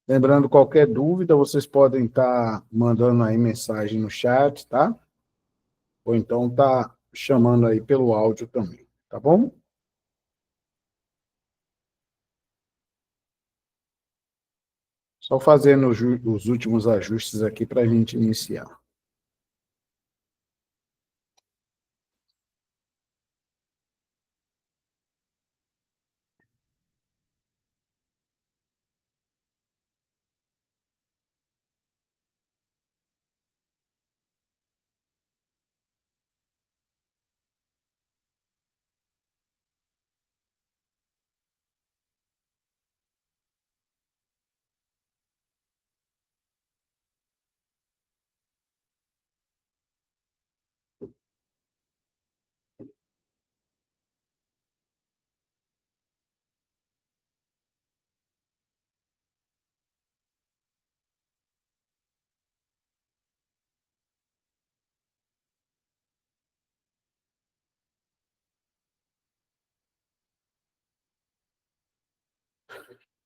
Lembrando, qualquer dúvida, vocês podem estar mandando aí mensagem no chat, tá? Ou então tá chamando aí pelo áudio também, tá bom? Só fazendo os últimos ajustes aqui para a gente iniciar.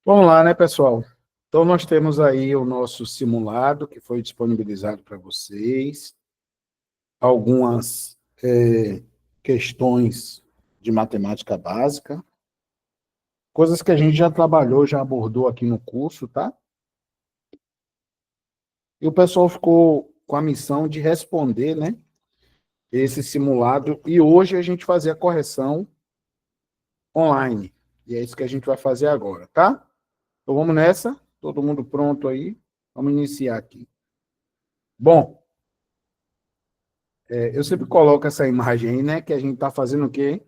Vamos lá, né, pessoal? Então, nós temos aí o nosso simulado que foi disponibilizado para vocês, algumas questões de matemática básica, coisas que a gente já trabalhou, já abordou aqui no curso, tá? E o pessoal ficou com a missão de responder, né, esse simulado, e hoje a gente fazer a correção online. E é isso que a gente vai fazer agora, tá? Então vamos nessa, todo mundo pronto aí? Vamos iniciar aqui. Bom, eu sempre coloco essa imagem aí, né, que a gente está fazendo o quê?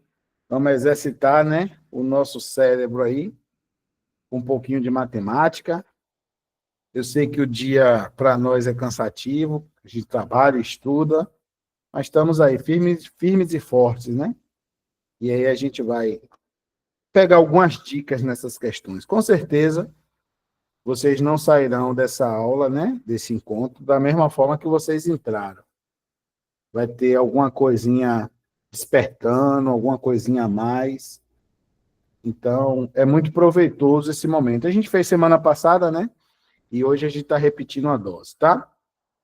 Vamos exercitar, né, o nosso cérebro aí, com um pouquinho de matemática. Eu sei que o dia para nós é cansativo, a gente trabalha, estuda, mas estamos aí firmes, firmes e fortes, né? E aí a gente vai pegar algumas dicas nessas questões. Com certeza, vocês não sairão dessa aula, né, desse encontro, da mesma forma que vocês entraram. Vai ter alguma coisinha despertando, alguma coisinha a mais. Então, é muito proveitoso esse momento. A gente fez semana passada, né? E hoje a gente está repetindo a dose, tá?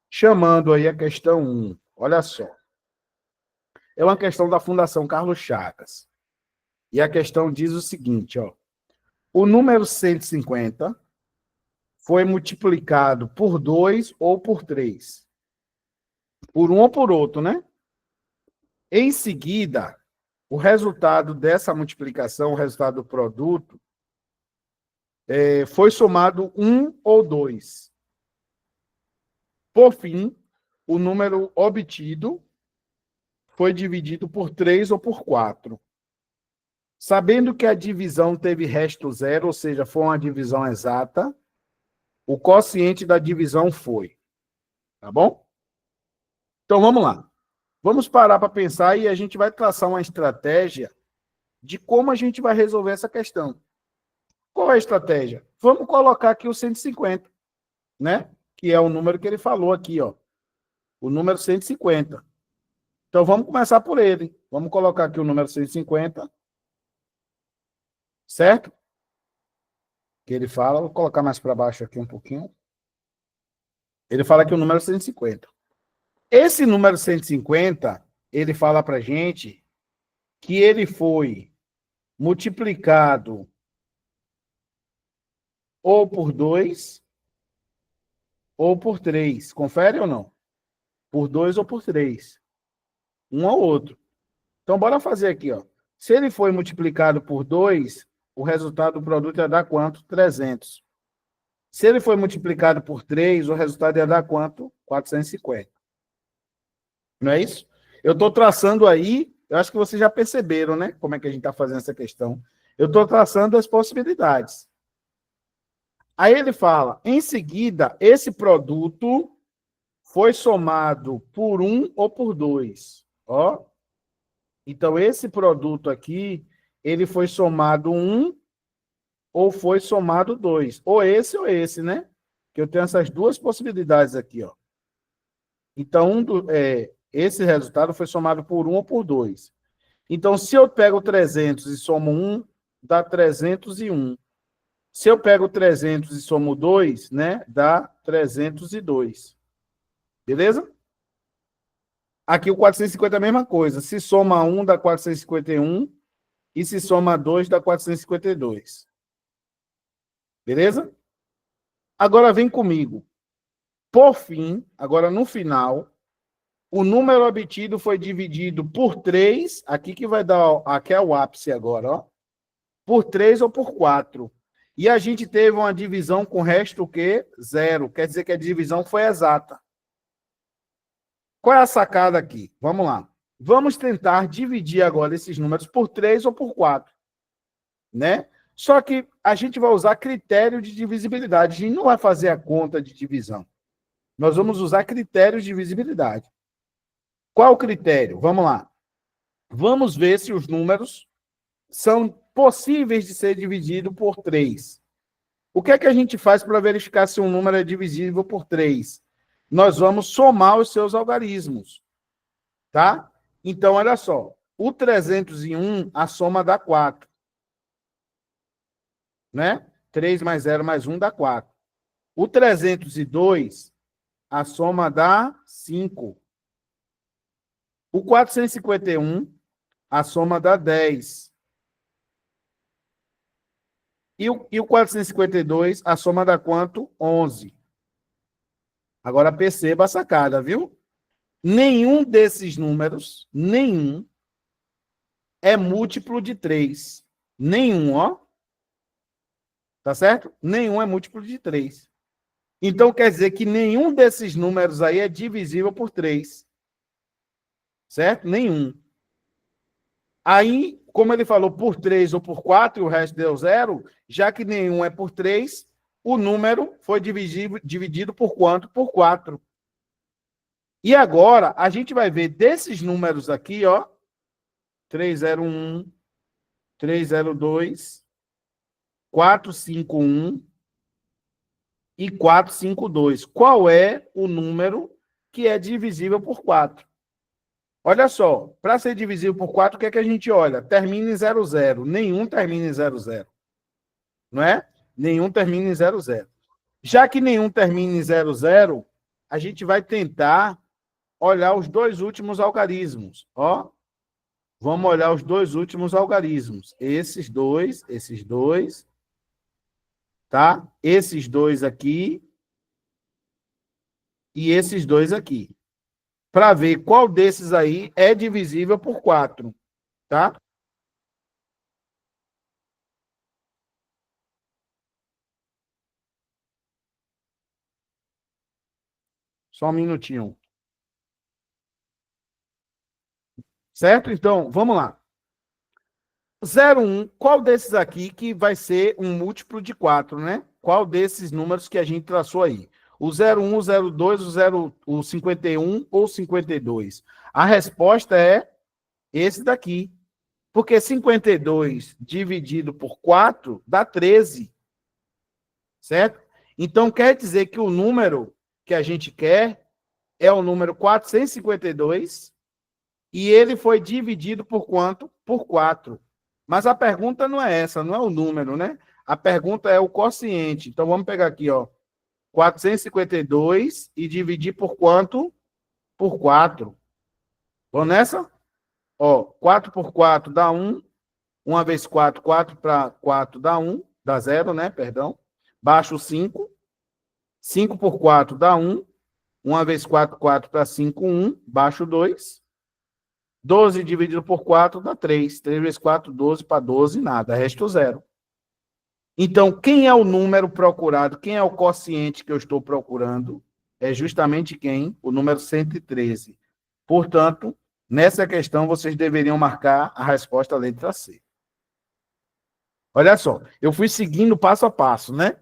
Chamando aí a questão 1. Olha só. É uma questão da Fundação Carlos Chagas. E a questão diz o seguinte, ó. O número 150 foi multiplicado por 2 ou por 3. Por um ou por outro, né? Em seguida, o resultado dessa multiplicação, o resultado do produto, foi somado 1 ou 2. Por fim, o número obtido foi dividido por 3 ou por 4. Sabendo que a divisão teve resto zero, ou seja, foi uma divisão exata, o quociente da divisão foi. Tá bom? Então, vamos lá. Vamos parar para pensar e a gente vai traçar uma estratégia de como a gente vai resolver essa questão. Qual é a estratégia? Vamos colocar aqui o 150, né? Que é o número que ele falou aqui, ó. O número 150. Então, vamos começar por ele. Vamos colocar aqui o número 150, certo? Que ele fala, vou colocar mais para baixo aqui um pouquinho. Ele fala que o número é 150. Esse número 150, ele fala para a gente que ele foi multiplicado ou por 2 ou por 3. Confere ou não? Por 2 ou por 3. Um ou outro. Então, bora fazer aqui, ó. Se ele foi multiplicado por 2, o resultado do produto ia dar quanto? 300. Se ele foi multiplicado por 3, o resultado ia dar quanto? 450. Não é isso? Eu estou traçando aí, eu acho que vocês já perceberam, né? Como é que a gente está fazendo essa questão. Eu estou traçando as possibilidades. Aí ele fala, em seguida, esse produto foi somado por 1 ou por 2. Ó. Então, esse produto aqui, ele foi somado 1 ou foi somado 2. Ou esse, né? Que eu tenho essas duas possibilidades aqui, ó. Então, esse resultado foi somado por 1 ou por 2. Então, se eu pego 300 e somo 1, dá 301. Se eu pego 300 e somo 2, né, dá 302. Beleza? Aqui o 450 é a mesma coisa. Se soma 1, dá 451. E se soma 2, dá 452. Beleza? Agora vem comigo. Por fim, agora no final, o número obtido foi dividido por 3. Aqui que vai dar, aqui é o ápice agora, ó. Por 3 ou por 4. E a gente teve uma divisão com resto o quê? 0. Quer dizer que a divisão foi exata. Qual é a sacada aqui? Vamos lá. Vamos tentar dividir agora esses números por 3 ou por 4. Né? Só que a gente vai usar critério de divisibilidade. A gente não vai fazer a conta de divisão. Nós vamos usar critérios de divisibilidade. Qual o critério? Vamos lá. Vamos ver se os números são possíveis de ser dividido por 3. O que é que a gente faz para verificar se um número é divisível por 3? Nós vamos somar os seus algarismos. Tá? Então, olha só. O 301, a soma dá 4. Né? 3 mais 0 mais 1 dá 4. O 302, a soma dá 5. O 451, a soma dá 10. E o 452, a soma dá quanto? 11. Agora perceba a sacada, viu? Nenhum desses números, nenhum, é múltiplo de 3. Nenhum, ó. Tá certo? Nenhum é múltiplo de 3. Então, quer dizer que nenhum desses números aí é divisível por 3. Certo? Nenhum. Aí, como ele falou por 3 ou por 4 e o resto deu 0, já que nenhum é por 3, o número foi dividido por quanto? Por 4. E agora, a gente vai ver desses números aqui, ó, 301, 302, 451 e 452. Qual é o número que é divisível por 4? Olha só, para ser divisível por 4, o que é que a gente olha? Termina em 00. Nenhum termina em 00. Não é? Nenhum termina em 00. Já que nenhum termina em 00, a gente vai tentar olhar os dois últimos algarismos. Ó, vamos olhar os dois últimos algarismos. Esses dois, tá? Esses dois aqui e esses dois aqui. Para ver qual desses aí é divisível por 4, tá? Só um minutinho. Certo? Então, vamos lá. 01, qual desses aqui que vai ser um múltiplo de 4, né? Qual desses números que a gente traçou aí? O 01, o 02, o 51 ou 52? A resposta é esse daqui. Porque 52 dividido por 4 dá 13. Certo? Então, quer dizer que o número que a gente quer é o número 452 e ele foi dividido por quanto? Por 4. Mas a pergunta não é essa, não é o número, né? A pergunta é o quociente. Então, vamos pegar aqui, ó. 452 e dividir por quanto? Por 4. Vamos nessa? Ó, 4 por 4 dá 1. 1 vezes 4, 4 para 4 dá 1. Dá 0, né? Perdão. Baixo 5. 5 por 4 dá 1. 1 vezes 4, 4 para 5, 1. Baixo 2. 12 dividido por 4 dá 3. 3 vezes 4, 12 para 12, nada. Resto 0. Então, quem é o número procurado? Quem é o quociente que eu estou procurando? É justamente quem? O número 113. Portanto, nessa questão, vocês deveriam marcar a resposta letra C. Olha só, eu fui seguindo passo a passo, né?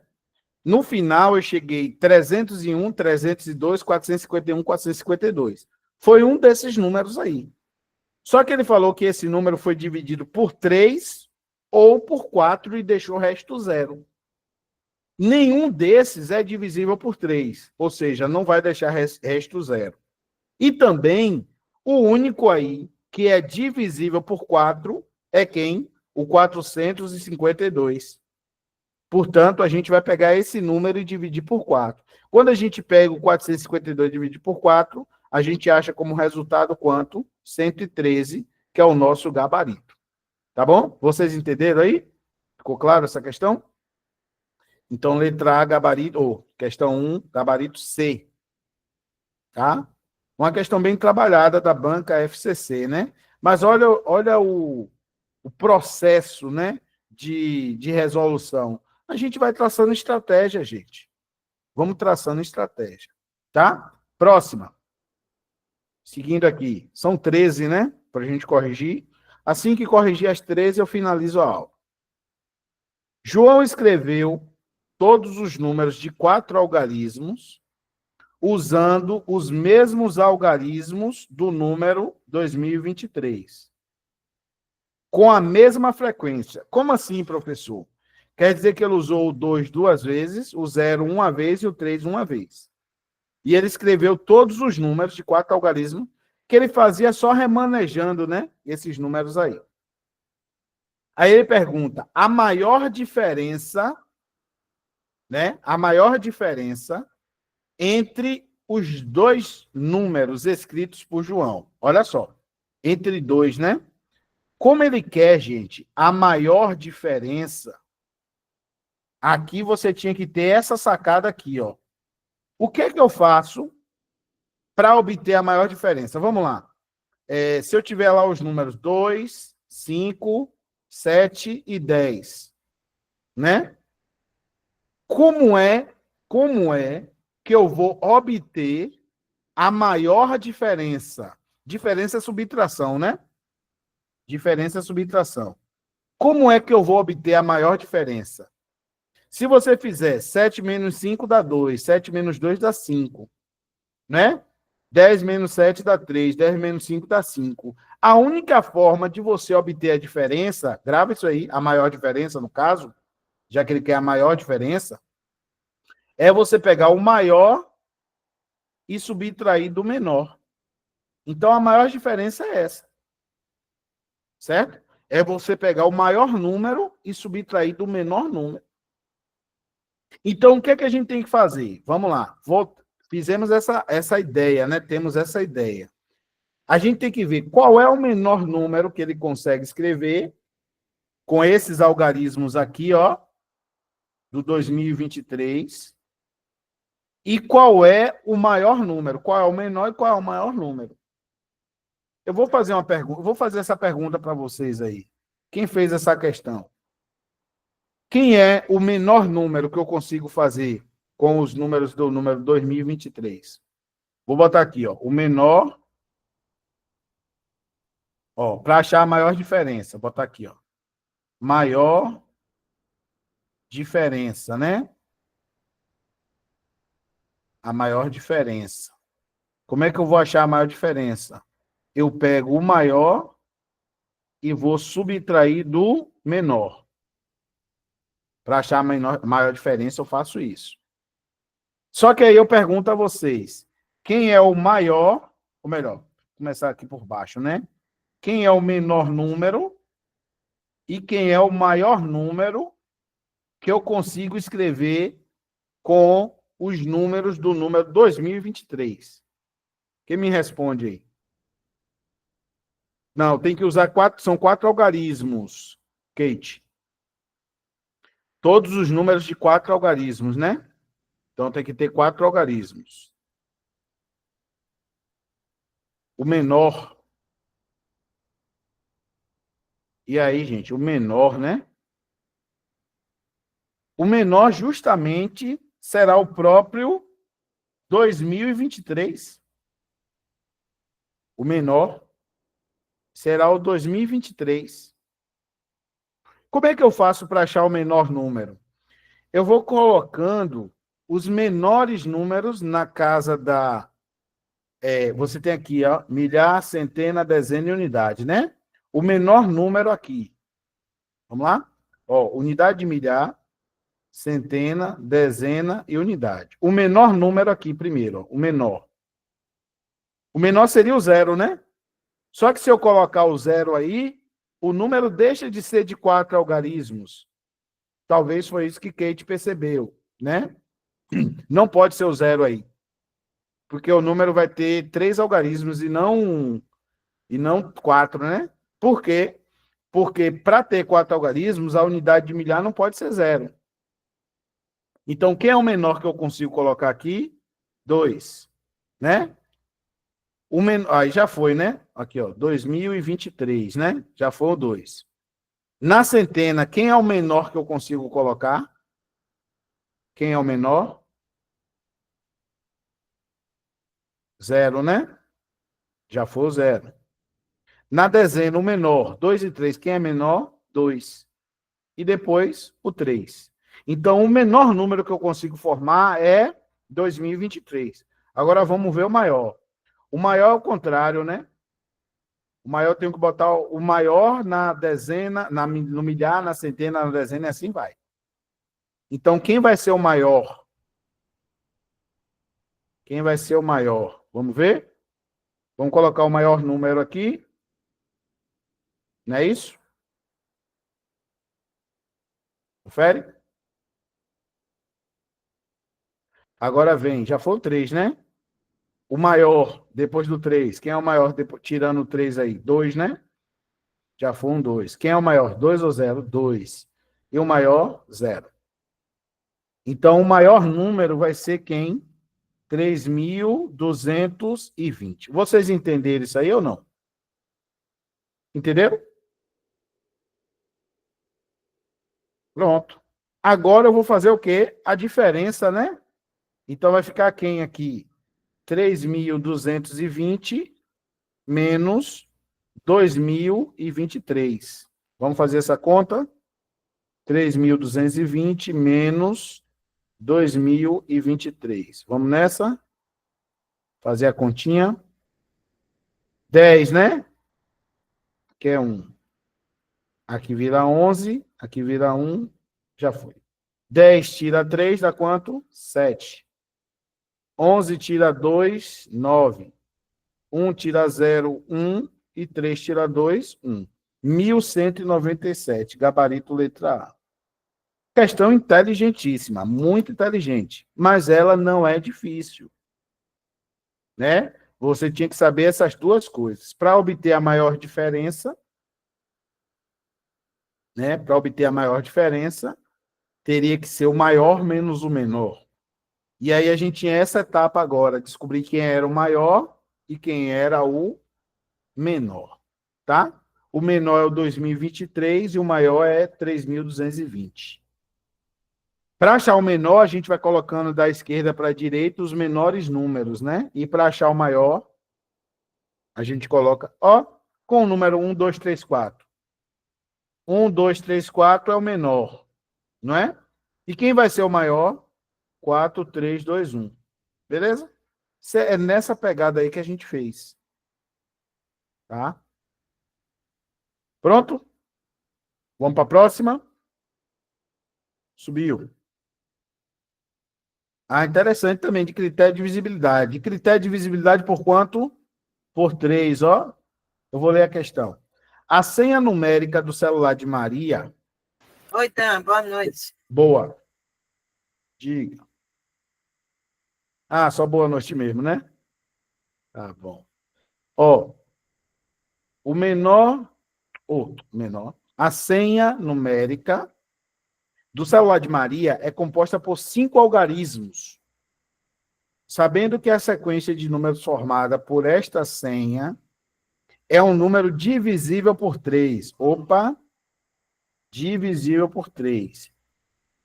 No final, eu cheguei 301, 302, 451, 452. Foi um desses números aí. Só que ele falou que esse número foi dividido por 3 ou por 4 e deixou o resto 0. Nenhum desses é divisível por 3, ou seja, não vai deixar resto 0. E também, o único aí que é divisível por 4 é quem? O 452. Portanto, a gente vai pegar esse número e dividir por 4. Quando a gente pega o 452 e divide por 4, a gente acha como resultado quanto? 113, que é o nosso gabarito. Tá bom? Vocês entenderam aí? Ficou claro essa questão? Então, letra A, gabarito, ou questão 1, gabarito C. Tá? Uma questão bem trabalhada da banca FCC, né? Mas olha o processo, né, de resolução. A gente vai traçando estratégia, gente. Vamos traçando estratégia. Tá? Próxima. Seguindo aqui. São 13, né? Para a gente corrigir. Assim que corrigir as 13, eu finalizo a aula. João escreveu todos os números de 4 algarismos usando os mesmos algarismos do número 2023. Com a mesma frequência. Como assim, professor? Quer dizer que ele usou o 2 duas vezes, o 0 uma vez e o 3 uma vez. E ele escreveu todos os números de 4 algarismos que ele fazia só remanejando, né? Esses números aí. Aí ele pergunta, a maior diferença, né? A maior diferença entre os dois números escritos por João. Olha só. Entre dois, né? Como ele quer, gente, a maior diferença, aqui você tinha que ter essa sacada aqui, ó. O que é que eu faço para obter a maior diferença? Vamos lá. Se eu tiver lá os números 2, 5, 7 e 10, né? Como é que eu vou obter a maior diferença? Diferença é subtração, né? Diferença é subtração. Como é que eu vou obter a maior diferença? Se você fizer 7 menos 5 dá 2, 7 menos 2 dá 5, né? 10 menos 7 dá 3, 10 menos 5 dá 5. A única forma de você obter a diferença, grava isso aí, a maior diferença no caso, já que ele quer a maior diferença, é você pegar o maior e subtrair do menor. Então, a maior diferença é essa. Certo? É você pegar o maior número e subtrair do menor número. Então, o que é que a gente tem que fazer? Vamos lá. Fizemos essa ideia, né? Temos essa ideia. A gente tem que ver qual é o menor número que ele consegue escrever com esses algarismos aqui, ó, do 2023. E qual é o maior número? Qual é o menor e qual é o maior número? Eu vou fazer uma pergunta, vou fazer essa pergunta para vocês aí. Quem fez essa questão? Quem é o menor número que eu consigo fazer com os números do número 2023? Vou botar aqui, ó, o menor, ó, para achar a maior diferença, vou botar aqui, ó. Maior diferença, né? A maior diferença. Como é que eu vou achar a maior diferença? Eu pego o maior e vou subtrair do menor. Para achar a maior diferença, eu faço isso. Só que aí eu pergunto a vocês, quem é o maior, ou melhor, vou começar aqui por baixo, né? Quem é o menor número e quem é o maior número que eu consigo escrever com os números do número 2023? Quem me responde aí? Não, tem que usar são 4 algarismos, Kate. Todos os números de 4 algarismos, né? Então tem que ter 4 algarismos. O menor. E aí, gente, o menor, né? O menor justamente será o próprio 2023. O menor será o 2023. Como é que eu faço para achar o menor número? Eu vou colocando os menores números na casa da... você tem aqui, ó, milhar, centena, dezena e unidade, né? O menor número aqui. Vamos lá? Ó, unidade de milhar, centena, dezena e unidade. O menor número aqui primeiro, ó, o menor. O menor seria o 0, né? Só que se eu colocar o 0 aí, o número deixa de ser de 4 algarismos Talvez foi isso que Kate percebeu, né? Não pode ser o 0 aí, porque o número vai ter 3 algarismos e não 4, né? Por quê? Porque para ter 4 algarismos, a unidade de milhar não pode ser 0. Então, quem é o menor que eu consigo colocar aqui? 2, né? Aí já foi, né? Aqui, ó, 2023, né? Já foi o 2. Na centena, quem é o menor que eu consigo colocar? Quem é o menor? 0, né? Já foi o 0. Na dezena, o menor, 2 e 3, quem é menor? 2. E depois, o 3. Então, o menor número que eu consigo formar é 2023. Agora, vamos ver o maior. O maior é o contrário, né? O maior eu tenho que botar o maior na dezena, no milhar, na centena, na dezena, e assim vai. Então, quem vai ser o maior? Quem vai ser o maior? Vamos ver? Vamos colocar o maior número aqui. Não é isso? Confere? Agora vem, já foi o 3, né? O maior, depois do 3. Quem é o maior, tirando o 3 aí? 2, né? Já foi um 2. Quem é o maior? 2 ou 0? 2. E o maior? 0. Então, o maior número vai ser quem? 3.220. Vocês entenderam isso aí ou não? Entenderam? Pronto. Agora eu vou fazer o quê? A diferença, né? Então, vai ficar quem aqui? 3.220 menos 2.023. Vamos fazer essa conta? 3.220 menos 2023. Vamos nessa? Fazer a continha. 10, né? Que é 1. Aqui vira 11. Aqui vira 1. Já foi. 10 tira 3, dá quanto? 7. 11 tira 2, 9. 1 tira 0, 1. E 3 tira 2, 1. 1.197. Gabarito letra A. Questão inteligentíssima, muito inteligente, mas ela não é difícil, né? Você tinha que saber essas duas coisas. Para obter a maior diferença, né? Para obter a maior diferença, teria que ser o maior menos o menor. E aí a gente tinha essa etapa agora, descobrir quem era o maior e quem era o menor, tá? O menor é o 2023 e o maior é 3.220. Para achar o menor, a gente vai colocando da esquerda para a direita os menores números, né? E para achar o maior, a gente coloca, ó, com o número 1, 2, 3, 4. 1, 2, 3, 4 é o menor, não é? E quem vai ser o maior? 4, 3, 2, 1. Beleza? É nessa pegada aí que a gente fez. Tá? Pronto? Vamos para a próxima? Subiu. Ah, interessante também, de critério de visibilidade. De critério de visibilidade por quanto? Por 3, ó. Eu vou ler a questão. A senha numérica do celular de Maria. Oi, Dan, boa noite. Boa. Diga. Ah, só boa noite mesmo, né? Tá bom. Ó, o menor, a senha numérica do celular de Maria é composta por 5 algarismos. Sabendo que a sequência de números formada por esta senha é um número divisível por 3. Opa, divisível por 3.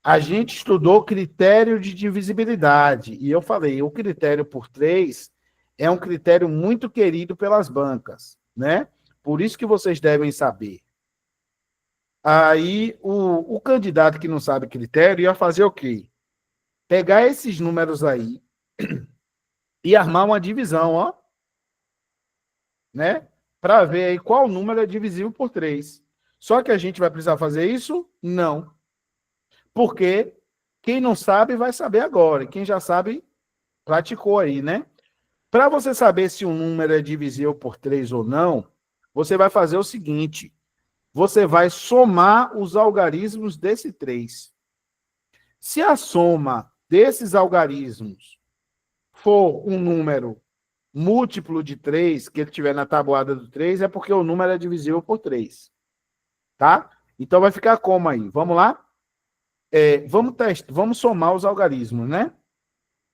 A gente estudou critério de divisibilidade, e eu falei, o critério por 3 é um critério muito querido pelas bancas, né? Por isso que vocês devem saber. Aí, o candidato que não sabe critério ia fazer o quê? Pegar esses números aí e armar uma divisão, ó, né? Para ver aí qual número é divisível por 3. Só que a gente vai precisar fazer isso? Não. Porque quem não sabe vai saber agora. E quem já sabe, praticou aí, né? Para você saber se um número é divisível por 3 ou não, você vai fazer o seguinte. você vai somar os algarismos desse 3. Se a soma desses algarismos for um número múltiplo de 3, que ele tiver na tabuada do 3, é porque o número é divisível por 3. Tá? Então vai ficar como aí? Vamos lá? Vamos somar os algarismos, né?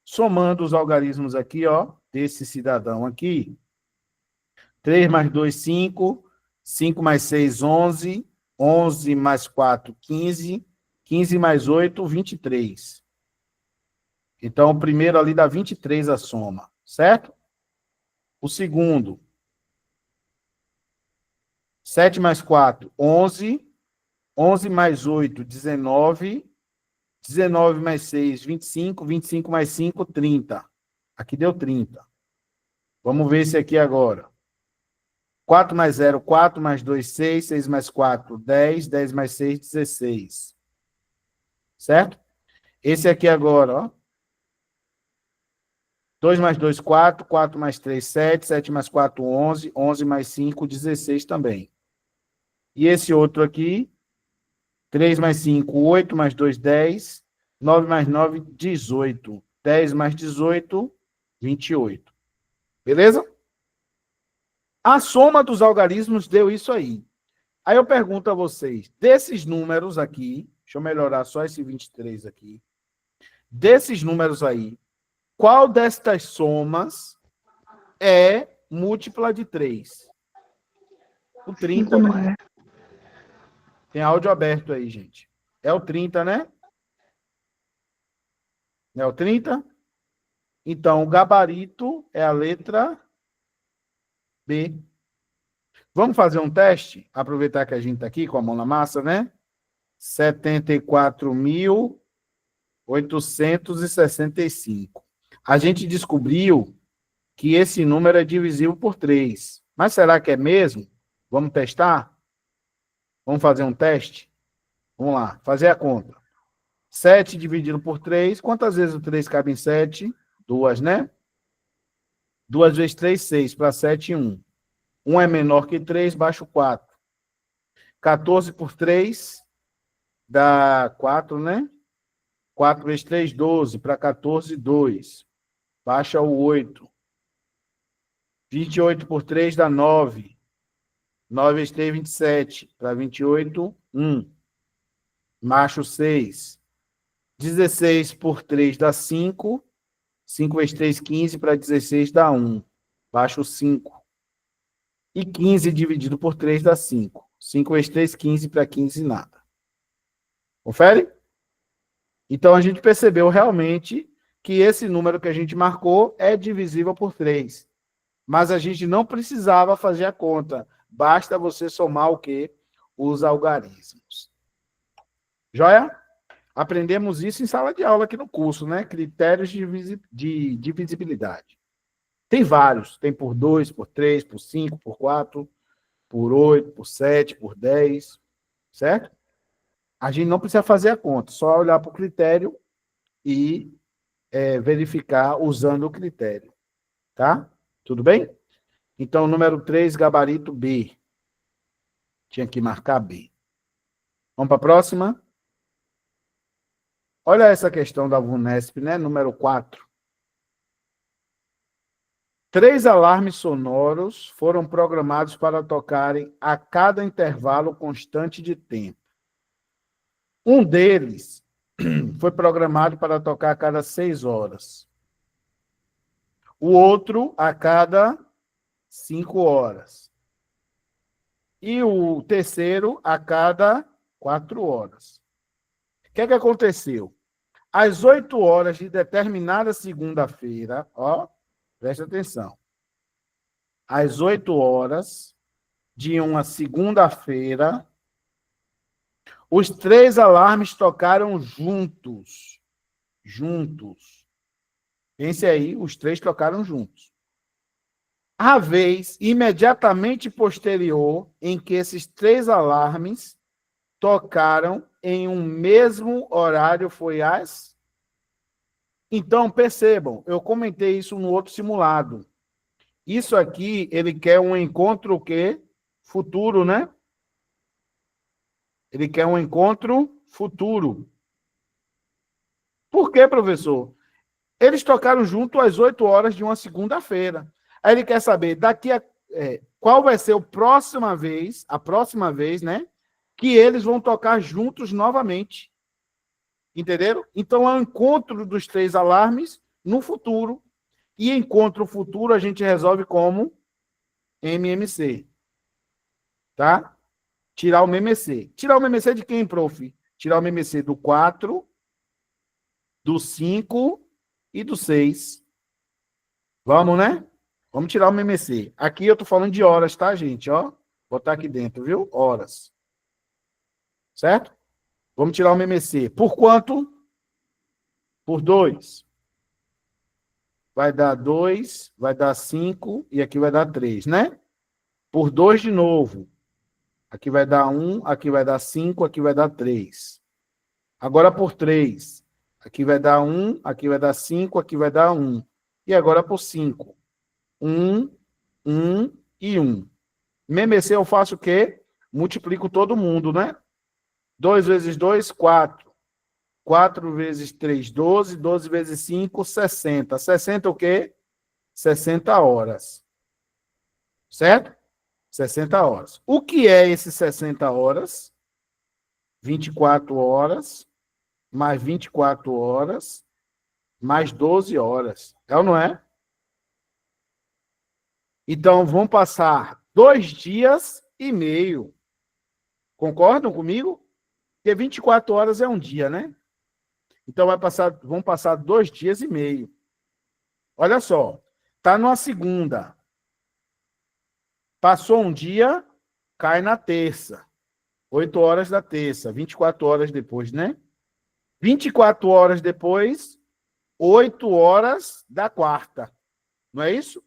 Somando os algarismos aqui, ó, desse cidadão aqui. 3 mais 2, 5. 5 mais 6, 11. 11 mais 4, 15. 15 mais 8, 23. Então, o primeiro ali dá 23 a soma, certo? O segundo, 7 mais 4, 11. 11 mais 8, 19. 19 mais 6, 25. 25 mais 5, 30. Aqui deu 30. Vamos ver esse aqui agora. 4 mais 0, 4 mais 2, 6. 6 mais 4, 10. 10 mais 6, 16. Certo? Esse aqui agora, ó. 2 mais 2, 4. 4 mais 3, 7. 7 mais 4, 11. 11 mais 5, 16 também. E esse outro aqui, 3 mais 5, 8 mais 2, 10. 9 mais 9, 18. 10 mais 18, 28. Beleza? A soma dos algarismos deu isso aí. Aí eu pergunto a vocês, desses números aqui, deixa eu melhorar só esse 23 aqui. Desses números aí, qual destas somas é múltipla de 3? O 30, né? Tem áudio aberto aí, gente. É o 30, né? É o 30? Então, o gabarito é a letra B. Vamos fazer um teste? Aproveitar que a gente está aqui com a mão na massa, né? 74.865. A gente descobriu que esse número é divisível por 3. Mas será que é mesmo? Vamos testar? Vamos fazer um teste? Vamos lá, fazer a conta. 7 dividido por 3. Quantas vezes o 3 cabe em 7? 2, né? 2 vezes 3, 6. Para 7, 1. 1 é menor que 3, baixa o 4. 14 por 3 dá 4, né? 4 vezes 3, 12. Para 14, 2. Baixa o 8. 28 por 3 dá 9. 9 vezes 3, 27. Para 28, 1. Baixa o 6. 16 por 3 dá 5. 5 vezes 3, 15. Para 16 dá 1. Baixa o 5. E 15 dividido por 3 dá 5. 5 vezes 3, 15. Para 15, nada. Confere? Então, a gente percebeu realmente que esse número que a gente marcou é divisível por 3. Mas a gente não precisava fazer a conta. Basta você somar o quê? Os algarismos. Joia? Aprendemos isso em sala de aula aqui no curso, né? Critérios de divisibilidade. Tem vários. Tem por 2, por 3, por 5, por 4, por 8, por 7, por 10. Certo? A gente não precisa fazer a conta. Só olhar para o critério e verificar usando o critério. Tá? Tudo bem? Então, número 3, gabarito B. Tinha que marcar B. Vamos para a próxima? Olha essa questão da VUNESP, né? Número 4. 3 alarmes sonoros foram programados para tocarem a cada intervalo constante de tempo. Um deles foi programado para tocar a cada 6 horas. O outro a cada 5 horas. E o terceiro a cada 4 horas. O que aconteceu? Às 8 horas de determinada segunda-feira, ó, presta atenção. Às 8 horas de uma segunda-feira, os 3 alarmes tocaram juntos. Juntos. Pense aí, os 3 tocaram juntos. A vez imediatamente posterior em que esses 3 alarmes tocaram em um mesmo horário foi às... Então, percebam, eu comentei isso no outro simulado. Isso aqui, ele quer um encontro o quê? Futuro, né? Ele quer um encontro futuro. Por quê, professor? Eles tocaram junto às 8 horas de uma segunda-feira. Aí ele quer saber qual vai ser a próxima vez, né? Que eles vão tocar juntos novamente. Entenderam? Então é o encontro dos 3 alarmes no futuro. E encontro futuro a gente resolve como MMC. Tá? Tirar o MMC. Tirar o MMC de quem, prof? Tirar o MMC do 4, do 5 e do 6. Vamos, né? Vamos tirar o MMC. Aqui eu tô falando de horas, tá, gente? Ó, botar aqui dentro, viu? Horas. Certo? Vamos tirar o MMC. Por quanto? Por 2. Vai dar 2, vai dar 5 e aqui vai dar 3, né? Por 2 de novo. Aqui vai dar 1, aqui vai dar 5, aqui vai dar 3. Agora por 3. Aqui vai dar 1, aqui vai dar 5, aqui vai dar 1. E agora por 5. 1, 1 e 1. MMC eu faço o quê? Multiplico todo mundo, né? 2 vezes 2, 4. 4 vezes 3, 12. 12 vezes 5, 60. 60 o quê? 60 horas. Certo? 60 horas. O que é esses 60 horas? 24 horas, mais 24 horas, mais 12 horas. É ou não é? Então, vão passar 2 dias e meio. Concordam comigo? Porque 24 horas é um dia, né? Então, vão passar 2 dias e meio. Olha só. Está numa segunda. Passou um dia, cai na terça. 8 horas da terça. 24 horas depois, né? 24 horas depois, 8 horas da quarta. Não é isso?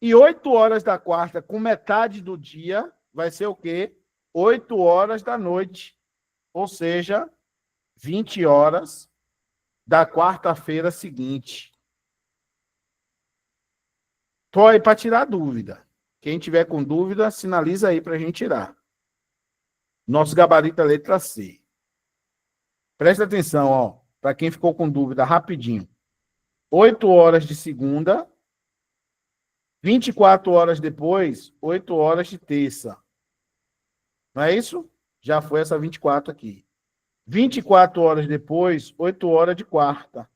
E 8 horas da quarta, com metade do dia, vai ser o quê? 8 horas da noite. Ou seja, 20 horas da quarta-feira seguinte. Estou aí para tirar dúvida. Quem tiver com dúvida, sinaliza aí para a gente tirar. Nosso gabarito é letra C. Presta atenção, ó. Para quem ficou com dúvida, rapidinho. 8 horas de segunda, 24 horas depois, 8 horas de terça. Não é isso? Já foi essa 24 aqui. 24 horas depois, 8 horas de quarta.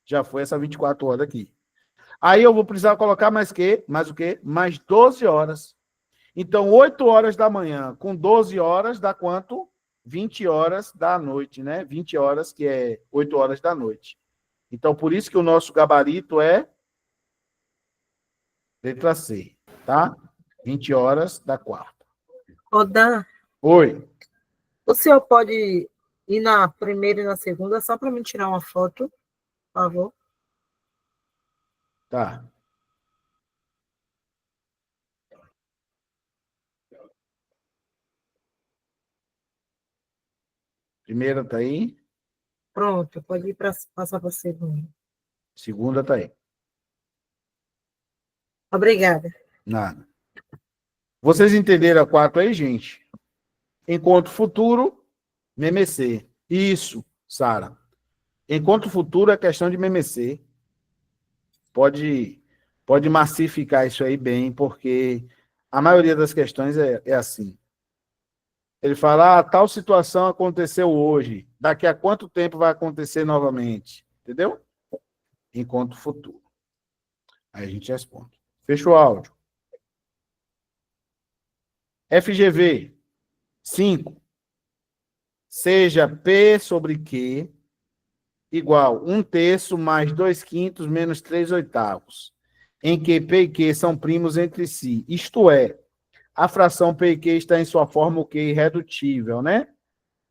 Já foi essa 24 horas aqui. Aí eu vou precisar colocar mais o quê? Mais 12 horas. Então, 8 horas da manhã com 12 horas dá quanto? 20 horas da noite, né? 20 horas, que é 8 horas da noite. Então, por isso que o nosso gabarito é letra C, tá? 20 horas da quarta. Ô, Dan, Oi. o senhor pode ir na primeira e na segunda só para me tirar uma foto, por favor? Tá. Primeira tá aí. Pronto, pode ir passar para a segunda. Segunda tá aí. Obrigada. Nada. Vocês entenderam a 4 aí, gente? Encontro futuro, MMC. Isso, Sara. Encontro futuro é questão de MMC. Pode massificar isso aí bem, porque a maioria das questões é assim. Ele fala, tal situação aconteceu hoje. Daqui a quanto tempo vai acontecer novamente? Entendeu? Encontro futuro. Aí a gente responde. Fecha o áudio. FGV 5. Seja P sobre Q igual 1/3 mais 2/5 menos 3/8. Em que P e Q são primos entre si. Isto é, a fração P e Q está em sua forma o Q irredutível, né?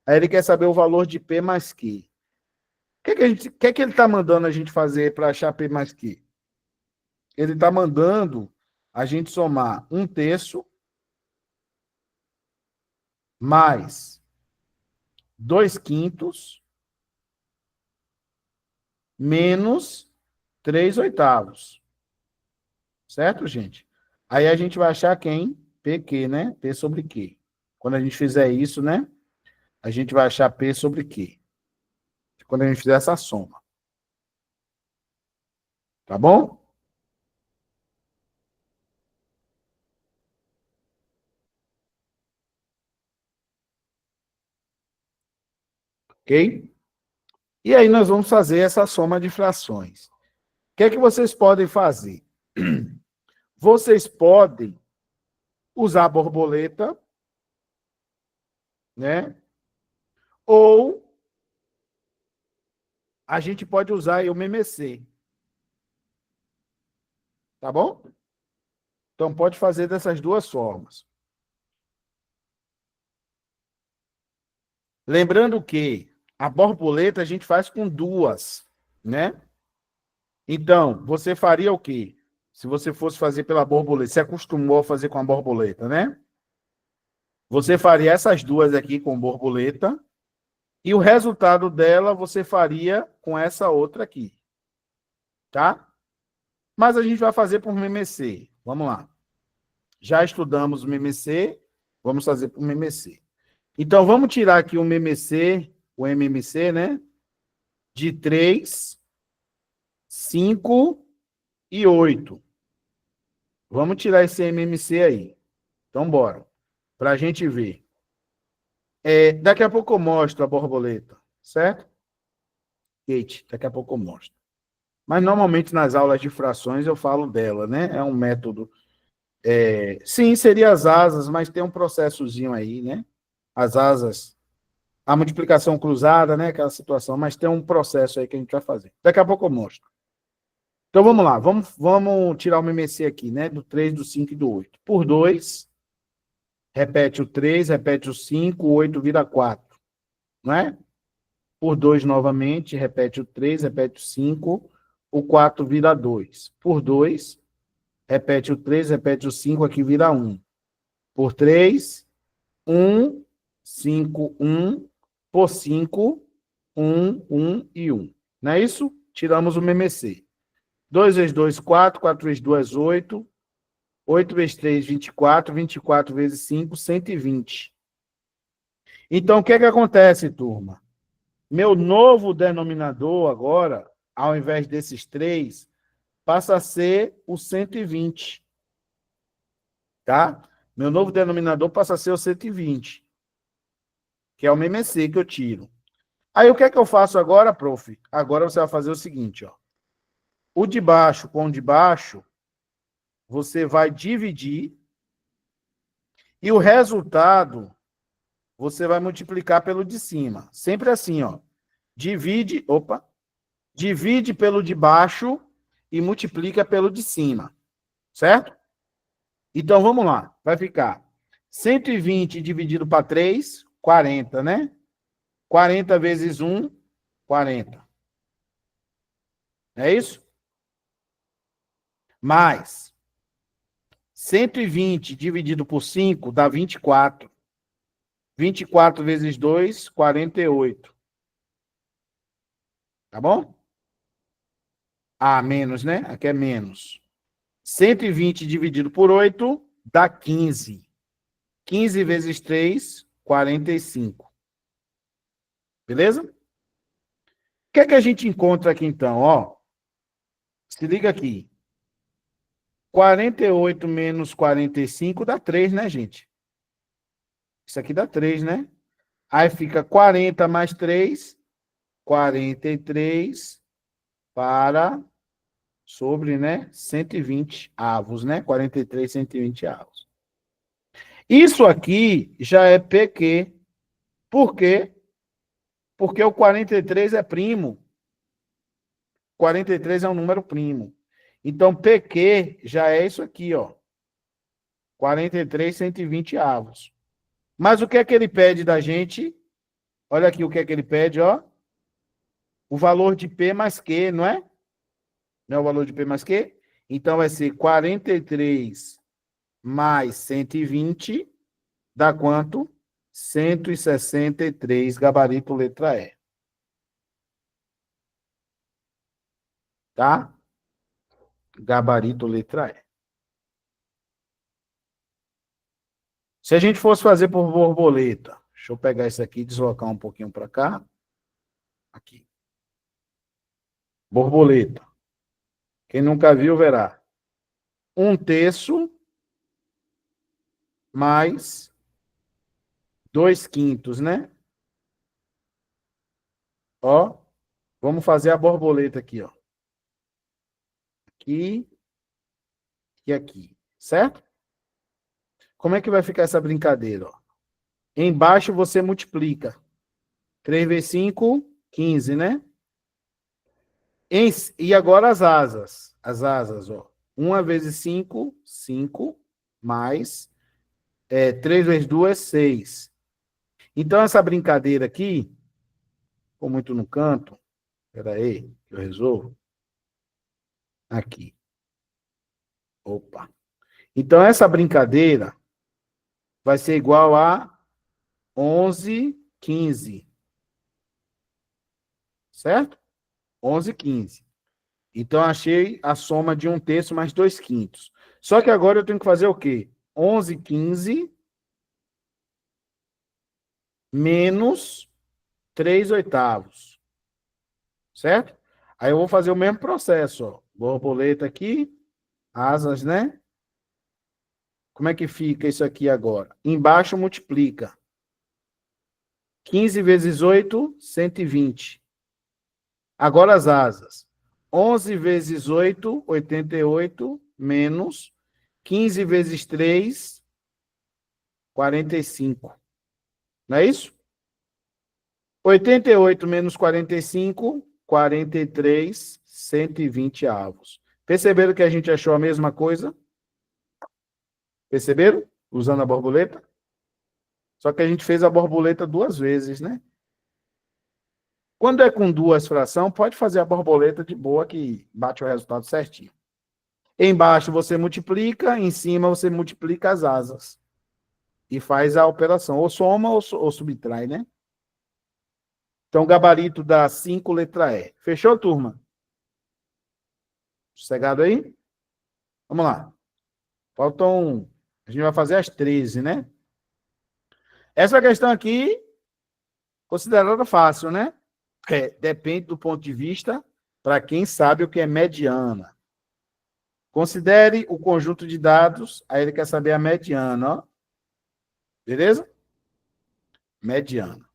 Aí ele quer saber o valor de P mais Q. O que ele está mandando a gente fazer para achar P mais Q? Ele está mandando a gente somar 1/3 mais 2/5 menos 3/8. Certo, gente? Aí a gente vai achar quem? PQ, né? P sobre Q. Quando a gente fizer isso, né? A gente vai achar P sobre Q. Quando a gente fizer essa soma. Tá bom? Ok? E aí nós vamos fazer essa soma de frações. O que é que vocês podem fazer? Vocês podem usar a borboleta, né? Ou a gente pode usar aí o MMC. Tá bom? Então pode fazer dessas duas formas. Lembrando que a borboleta a gente faz com duas, né? Então, você faria o quê? Se você fosse fazer pela borboleta, você acostumou a fazer com a borboleta, né? Você faria essas duas aqui com borboleta e o resultado dela você faria com essa outra aqui, tá? Mas a gente vai fazer por MMC. Vamos lá. Já estudamos o MMC, vamos fazer por MMC. Então, vamos tirar aqui o MMC, né? De 3, 5 e 8. Vamos tirar esse MMC aí. Então, bora. Para a gente ver. Daqui a pouco eu mostro a borboleta, certo? Kate, daqui a pouco eu mostro. Mas normalmente nas aulas de frações eu falo dela, né? É um método. Sim, seria as asas, mas tem um processozinho aí, né? As asas, a multiplicação cruzada, né? Aquela situação, mas tem um processo aí que a gente vai fazer. Daqui a pouco eu mostro. Então vamos lá, vamos tirar o MMC aqui, né? Do 3, do 5 e do 8. Por 2, repete o 3, repete o 5, o 8 vira 4, não é? Por 2 novamente, repete o 3, repete o 5, o 4 vira 2. Por 2, repete o 3, repete o 5, aqui vira 1. Por 3, 1, 5, 1. Por 5, 1, 1 e 1. Não é isso? Tiramos o MMC. 2 vezes 2, 4. 4 vezes 2, 8. 8 vezes 3, 24. 24 vezes 5, 120. Então, o que é que acontece, turma? Meu novo denominador agora, ao invés desses 3, passa a ser o 120. Tá? Meu novo denominador passa a ser o 120, que é o MMC que eu tiro. Aí, o que é que eu faço agora, prof? Agora você vai fazer o seguinte, ó. O de baixo com o de baixo, você vai dividir e o resultado você vai multiplicar pelo de cima. Sempre assim, ó. Divide pelo de baixo e multiplica pelo de cima. Certo? Então, vamos lá. Vai ficar 120 dividido para 3, 40, né? 40 vezes 1, 40. É isso? Mais 120 dividido por 5 dá 24. 24 vezes 2, 48. Tá bom? Menos, né? Aqui é menos. 120 dividido por 8 dá 15. 15 vezes 3, 45. Beleza? O que é que a gente encontra aqui então? Ó, se liga aqui. 48 menos 45 dá 3, né, gente? Isso aqui dá 3, né? Aí fica 40 mais 3, 43 para sobre, né, 120 avos, né? 43, 120 avos. Isso aqui já é PQ. Por quê? Porque o 43 é primo. 43 é um número primo. Então, PQ já é isso aqui, ó. 43, 120 avos. Mas o que é que ele pede da gente? Olha aqui o que é que ele pede, ó. O valor de P mais Q, não é? Não é o valor de P mais Q? Então, vai ser 43 mais 120 dá quanto? 163, gabarito letra E. Tá? Gabarito letra E. Se a gente fosse fazer por borboleta, deixa eu pegar isso aqui e deslocar um pouquinho para cá. Aqui. Borboleta. Quem nunca viu, verá. 1/3 mais 2/5, né? Ó, vamos fazer a borboleta aqui, ó. Aqui e aqui, certo? Como é que vai ficar essa brincadeira, ó? Embaixo você multiplica. 3 vezes 5, 15, né? E agora as asas. As asas, ó. 1 vezes 5, 5, mais 3 vezes 2, 6. Então, essa brincadeira aqui, ficou muito no canto. Espera aí, que eu resolvo. Aqui. Opa. Então, essa brincadeira vai ser igual a 11, 15. Certo? 11, 15. Então, achei a soma de 1/3 mais 2/5. Só que agora eu tenho que fazer o quê? 11, 15 menos 3/8. Certo? Aí eu vou fazer o mesmo processo, ó. Borboleta aqui, asas, né? Como é que fica isso aqui agora? Embaixo multiplica. 15 vezes 8, 120. Agora as asas. 11 vezes 8, 88, menos 15 vezes 3, 45. Não é isso? 88 menos 45, 43, 120 avos. Perceberam que a gente achou a mesma coisa? Perceberam? Usando a borboleta? Só que a gente fez a borboleta 2 vezes, né? Quando é com 2 frações, pode fazer a borboleta de boa que bate o resultado certinho. Embaixo você multiplica, em cima você multiplica as asas. E faz a operação. Ou soma ou subtrai, né? Então, gabarito da 5, letra E. Fechou, turma? Sossegado aí? Vamos lá. Faltam... A gente vai fazer as 13, né? Essa questão aqui, considerada fácil, né? Depende do ponto de vista para quem sabe o que é mediana. Considere o conjunto de dados, aí ele quer saber a mediana, ó. Beleza? Mediana.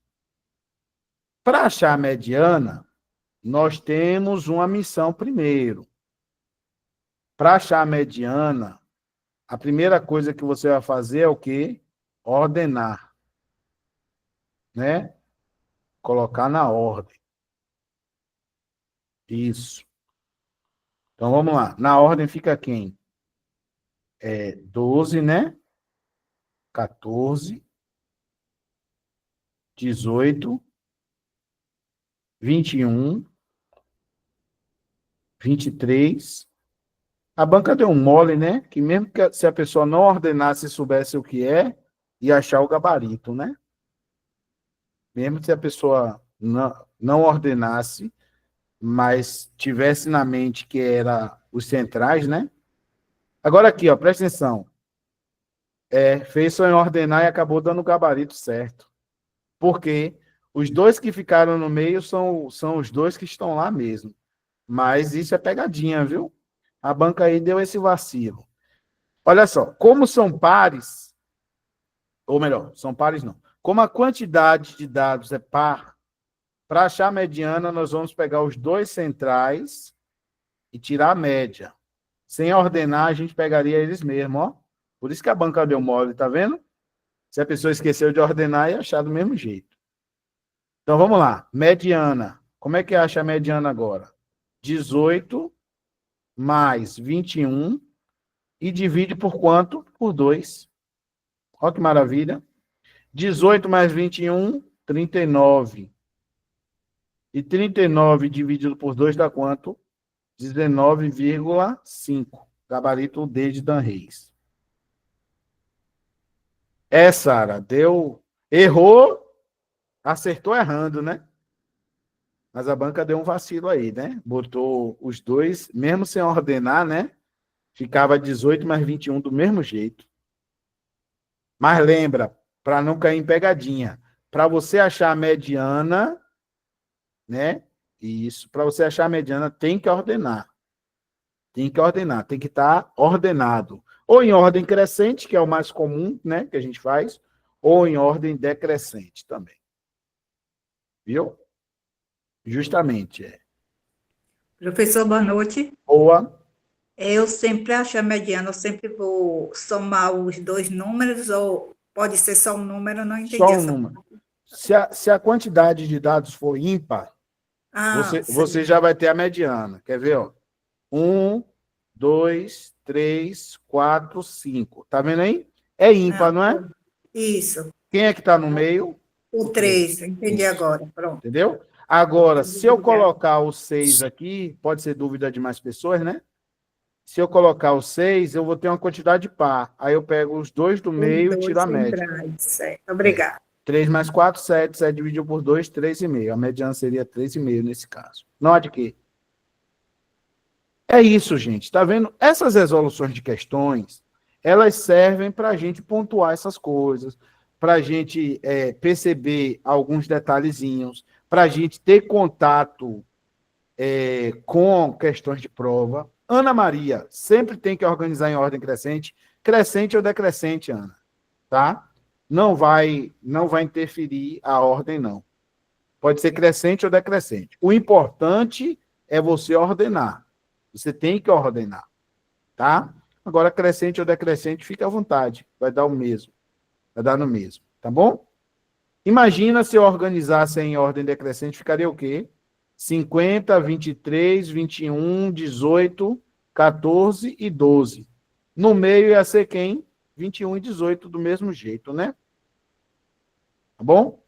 Para achar a mediana, nós temos uma missão primeiro. Para achar a mediana, a primeira coisa que você vai fazer é o quê? Ordenar. Né? Colocar na ordem. Isso. Então, vamos lá. Na ordem fica quem? 12, né? 14, 18, 21, 23. A banca deu um mole, né? Que mesmo que se a pessoa não ordenasse e soubesse o que é, ia achar o gabarito, né? Mesmo se a pessoa não ordenasse, mas tivesse na mente que era os centrais, né? Agora aqui, ó, presta atenção. Fez só em ordenar e acabou dando o gabarito certo. Porque os dois que ficaram no meio são os dois que estão lá mesmo. Mas isso é pegadinha, viu? A banca aí deu esse vacilo. Olha só, como são pares, ou melhor, são pares não. Como a quantidade de dados é par, para achar a mediana, nós vamos pegar os dois centrais e tirar a média. Sem ordenar, a gente pegaria eles mesmo, ó. Por isso que a banca deu mole, tá vendo? Se a pessoa esqueceu de ordenar, ia achar do mesmo jeito. Então, vamos lá. Mediana. Como é que acha a mediana agora? 18 mais 21 e divide por quanto? Por 2. Olha que maravilha. 18 mais 21, 39. E 39 dividido por 2 dá quanto? 19,5. Gabarito D de Dan Reis. Sara, deu... Errou, acertou errando, né? Mas a banca deu um vacilo aí, né? Botou os dois, mesmo sem ordenar, né? Ficava 18 mais 21 do mesmo jeito. Mas lembra, para não cair em pegadinha, para você achar a mediana, né? Isso, para você achar a mediana, tem que ordenar. Tem que ordenar, tem que estar ordenado. Ou em ordem crescente, que é o mais comum, né, que a gente faz, ou em ordem decrescente também. Viu? Justamente, é. Professor, boa noite. Boa, Eu sempre acho a mediana, eu sempre vou somar os dois números, ou pode ser só um número, eu não entendi só um essa. número. Se a quantidade de dados for ímpar, Ah, você sim. já vai ter a mediana. Quer ver? Ó? 1, 2, 3, 4, 5. Tá vendo aí? É ímpar, Ah, não é? isso. Quem é que está no meio? O Três. 3, entendi Isso. agora. Pronto. Entendeu? Agora, se eu Obrigada. colocar o 6 aqui, pode ser dúvida de mais pessoas, né? Se eu colocar o 6, eu vou ter uma quantidade par. Aí eu pego os dois do Os meio e tiro dois a média. lembrados, certo. Obrigada. 3 mais 4, 7. 7 dividido por 2, 3,5. A mediana seria 3,5 nesse caso. Não há de quê? É isso, gente. Tá vendo? Essas resoluções de questões, elas servem para a gente pontuar essas coisas, para a gente perceber alguns detalhezinhos, para a gente ter contato com questões de prova. Ana Maria, sempre tem que organizar em ordem crescente ou decrescente, Ana, tá? Não vai interferir a ordem, não. Pode ser crescente ou decrescente. O importante é você ordenar. Você tem que ordenar, tá? Agora, crescente ou decrescente, fica à vontade. Vai dar o mesmo. Vai dar no mesmo, tá bom? Imagina se eu organizasse em ordem decrescente, ficaria o quê? 50, 23, 21, 18, 14 e 12. No meio ia ser quem? 21 e 18 do mesmo jeito, né? Tá bom?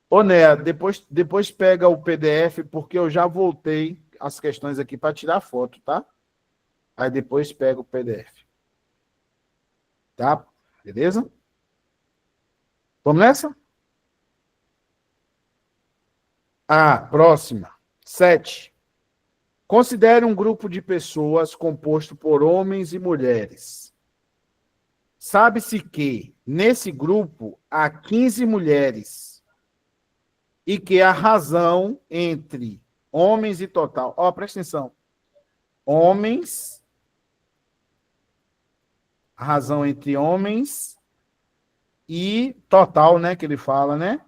Ô, Néa, depois pega o PDF, porque eu já voltei as questões aqui para tirar foto, tá? Aí depois pega o PDF. Tá? Beleza? Vamos nessa? Próxima. 7. Considere um grupo de pessoas composto por homens e mulheres. Sabe-se que, nesse grupo, há 15 mulheres e que a razão entre homens e total... presta atenção. Homens... A razão entre homens e total, né, que ele fala, né?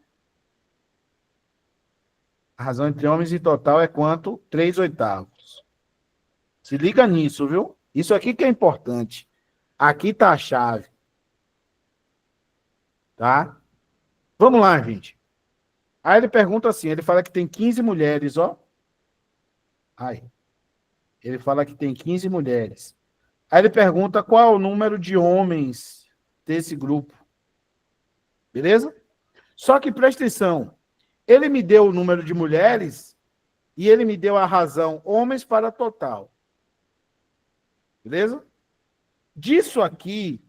A razão entre homens e total é quanto? 3/8. Se liga nisso, viu? Isso aqui que é importante. Aqui está a chave. Tá? Vamos lá, gente. Aí ele pergunta assim, ele fala que tem 15 mulheres, ó. Aí. Ele fala que tem 15 mulheres. Aí ele pergunta qual é o número de homens desse grupo. Beleza? Só que presta atenção. Ele me deu o número de mulheres e ele me deu a razão homens para total. Beleza? Disso aqui,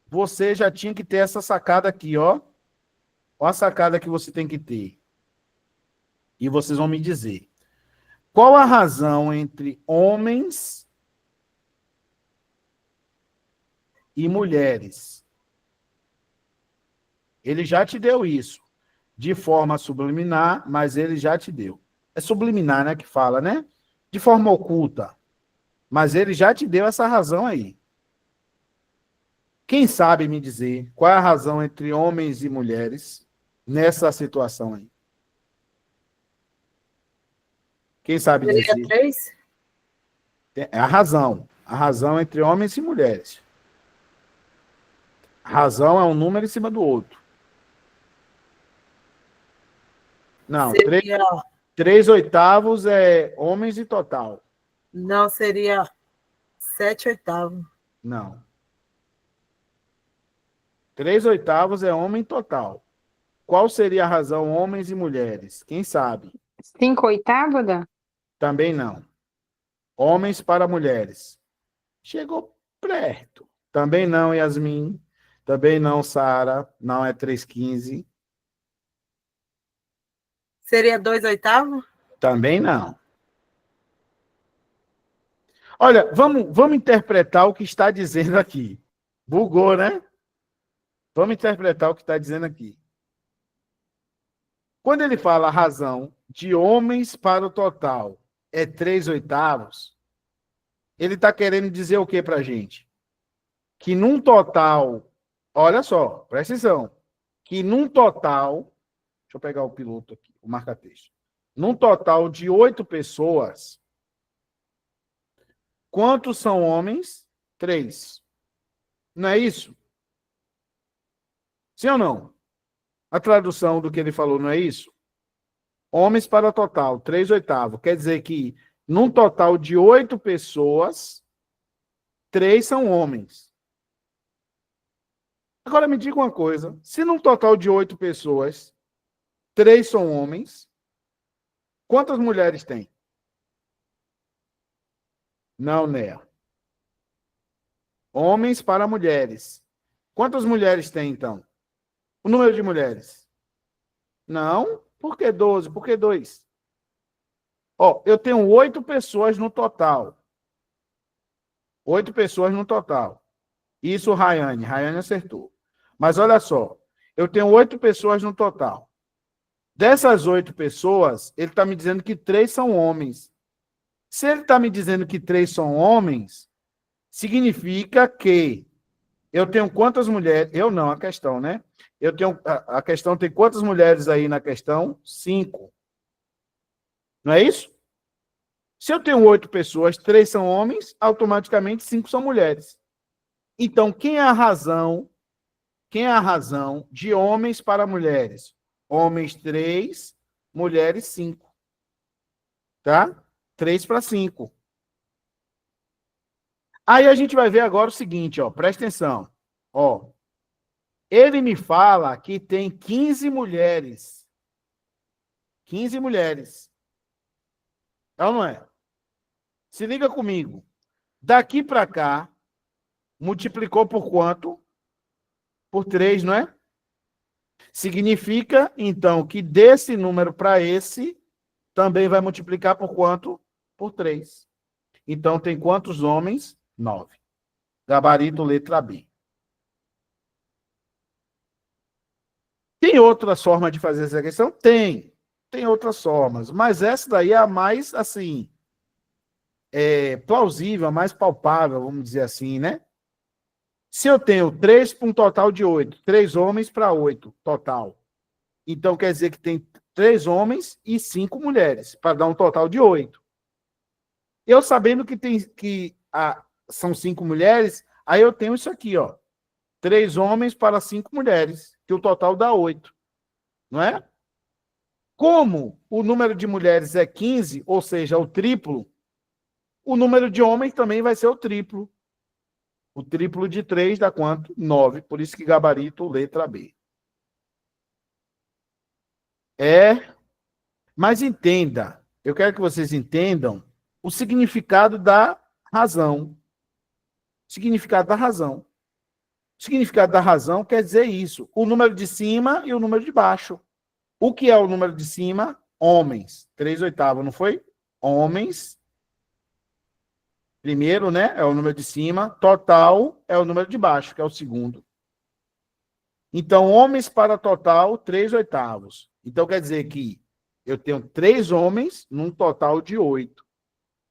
você já tinha que ter essa sacada aqui, ó. Ó a sacada que você tem que ter. E vocês vão me dizer. Qual a razão entre homens e mulheres? Ele já te deu isso. De forma subliminar, mas ele já te deu. É subliminar, né, que fala, né? De forma oculta. Mas ele já te deu essa razão aí. Quem sabe me dizer qual é a razão entre homens e mulheres nessa situação aí? Quem sabe dizer? Seria 3? É a razão. A razão entre homens e mulheres. A razão é um número em cima do outro. Não, Seria... 3/8 é homens e total. Não, seria 7/8. Não. 3/8 é homem total. Qual seria a razão homens e mulheres? Quem sabe? 5/8, Dan? Também não. Homens para mulheres. Chegou perto. Também não, Yasmin. Também não, Sara. Não é 3/15. Seria 2/8? Também não. Olha, vamos interpretar o que está dizendo aqui. Bugou, né? Vamos interpretar o que está dizendo aqui. Quando ele fala a razão de homens para o total é 3/8, ele está querendo dizer o que para a gente? Que num total, olha só, presta atenção, que num total, deixa eu pegar o piloto aqui, o marca-texto, num total de 8 pessoas, quantos são homens? 3. Não é isso? Sim ou não? A tradução do que ele falou não é isso? Homens para total, 3/8. Quer dizer que num total de 8 pessoas, 3 são homens. Agora me diga uma coisa, se num total de 8 pessoas, 3 são homens, quantas mulheres tem? Não, Nea. Homens para mulheres. Quantas mulheres tem, então? O número de mulheres? Não. Por que 12? Por que 2? Ó, eu tenho 8 pessoas no total. 8 pessoas no total. Isso, Rayane. Rayane acertou. Mas olha só, eu tenho 8 pessoas no total. Dessas 8 pessoas, ele está me dizendo que 3 são homens. Se ele está me dizendo que 3 são homens, significa que eu tenho quantas mulheres? Eu não, a questão, né? Eu tenho, a questão tem quantas mulheres aí na questão? 5. Não é isso? Se eu tenho 8 pessoas, 3 são homens, automaticamente 5 são mulheres. Então, quem é a razão? Quem é a razão de homens para mulheres? Homens 3, mulheres 5. Tá? 3 para 5. Aí a gente vai ver agora o seguinte, ó, presta atenção. Ó, ele me fala que tem 15 mulheres. 15 mulheres. É ou não é? Se liga comigo. Daqui para cá, multiplicou por quanto? Por 3, não é? Significa, então, que desse número para esse, também vai multiplicar por quanto? Por 3. Então, tem quantos homens? 9. Gabarito, letra B. Tem outras formas de fazer essa questão? Tem. Tem outras formas. Mas essa daí é a mais, assim, plausível, a mais palpável, vamos dizer assim, né? Se eu tenho 3 para um total de 8, 3 homens para 8 total. Então, quer dizer que tem 3 homens e 5 mulheres, para dar um total de 8. Eu sabendo são 5 mulheres, aí eu tenho isso aqui, ó. 3 homens para 5 mulheres, que o total dá 8. Não é? Como o número de mulheres é 15, ou seja, o triplo, o número de homens também vai ser o triplo. O triplo de 3 dá quanto? 9. Por isso que gabarito, letra B. Mas entenda, eu quero que vocês entendam o significado da razão. O significado da razão. O significado da razão quer dizer isso. O número de cima e o número de baixo. O que é o número de cima? Homens. 3/8, não foi? Homens. Primeiro, né? É o número de cima. Total é o número de baixo, que é o segundo. Então, homens para total, 3/8. Então, quer dizer que eu tenho 3 homens num total de 8.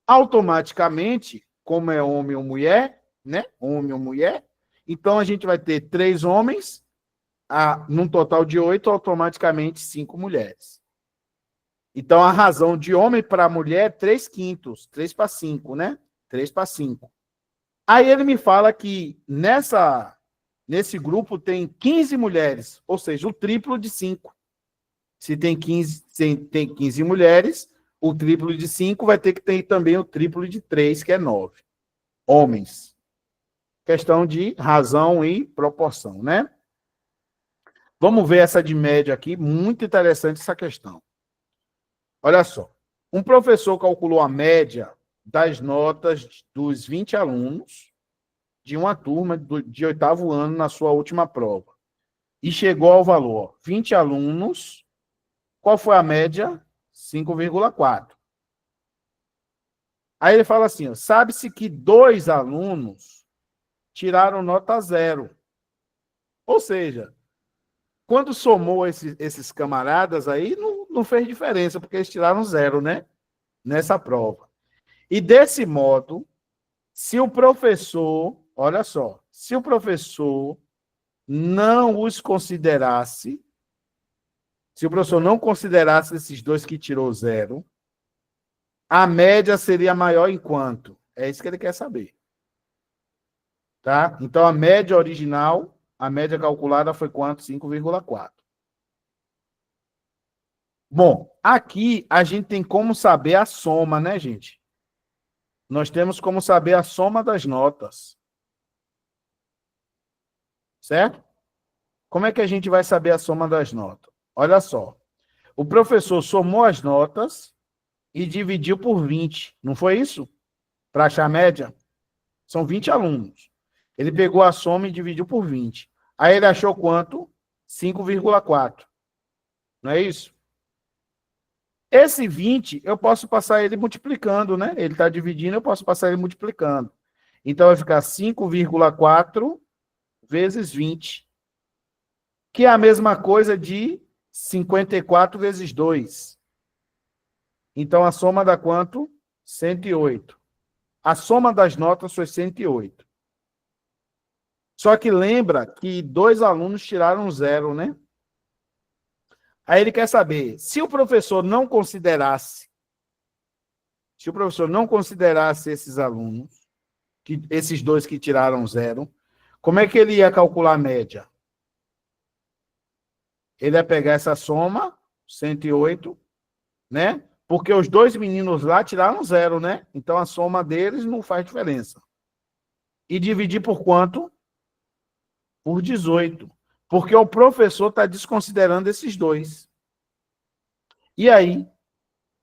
Automaticamente, como é homem ou mulher, né? Homem ou mulher, então a gente vai ter 3 homens num total de 8, automaticamente 5 mulheres. Então, a razão de homem para mulher é 3/5, 3 para 5, né? 3 para 5. Aí ele me fala que nesse grupo tem 15 mulheres, ou seja, o triplo de 5. Se tem 15 mulheres, o triplo de 5 vai ter que ter também o triplo de 3, que é 9. Homens. Questão de razão e proporção, né? Vamos ver essa de média aqui, muito interessante essa questão. Olha só, um professor calculou a média das notas dos 20 alunos de uma turma de 8º ano na sua última prova. E chegou ao valor, 20 alunos, qual foi a média? 5,4. Aí ele fala assim, sabe-se que 2 alunos tiraram nota 0. Ou seja, quando somou esses camaradas aí, não fez diferença, porque eles tiraram 0, né? Nessa prova. E desse modo, se o professor, olha só, se o professor não os considerasse, se o professor não considerasse esses dois que tirou 0, a média seria maior em quanto? É isso que ele quer saber. Tá? Então, a média original, a média calculada foi quanto? 5,4. Bom, aqui a gente tem como saber a soma, né, gente? Nós temos como saber a soma das notas. Certo? Como é que a gente vai saber a soma das notas? Olha só. O professor somou as notas e dividiu por 20. Não foi isso? Para achar a média? São 20 alunos. Ele pegou a soma e dividiu por 20. Aí ele achou quanto? 5,4. Não é isso? Esse 20, eu posso passar ele multiplicando, né? Ele está dividindo, eu posso passar ele multiplicando. Então, vai ficar 5,4 vezes 20, que é a mesma coisa de 54 vezes 2. Então, a soma dá quanto? 108. A soma das notas foi 108. Só que lembra que 2 alunos tiraram 0, né? Aí ele quer saber, se o professor não considerasse esses alunos, esses 2 que tiraram 0, como é que ele ia calcular a média? Ele ia pegar essa soma, 108, né? Porque os 2 meninos lá tiraram 0, né? Então a soma deles não faz diferença. E dividir por quanto? Por 18. Porque o professor está desconsiderando esses 2. E aí,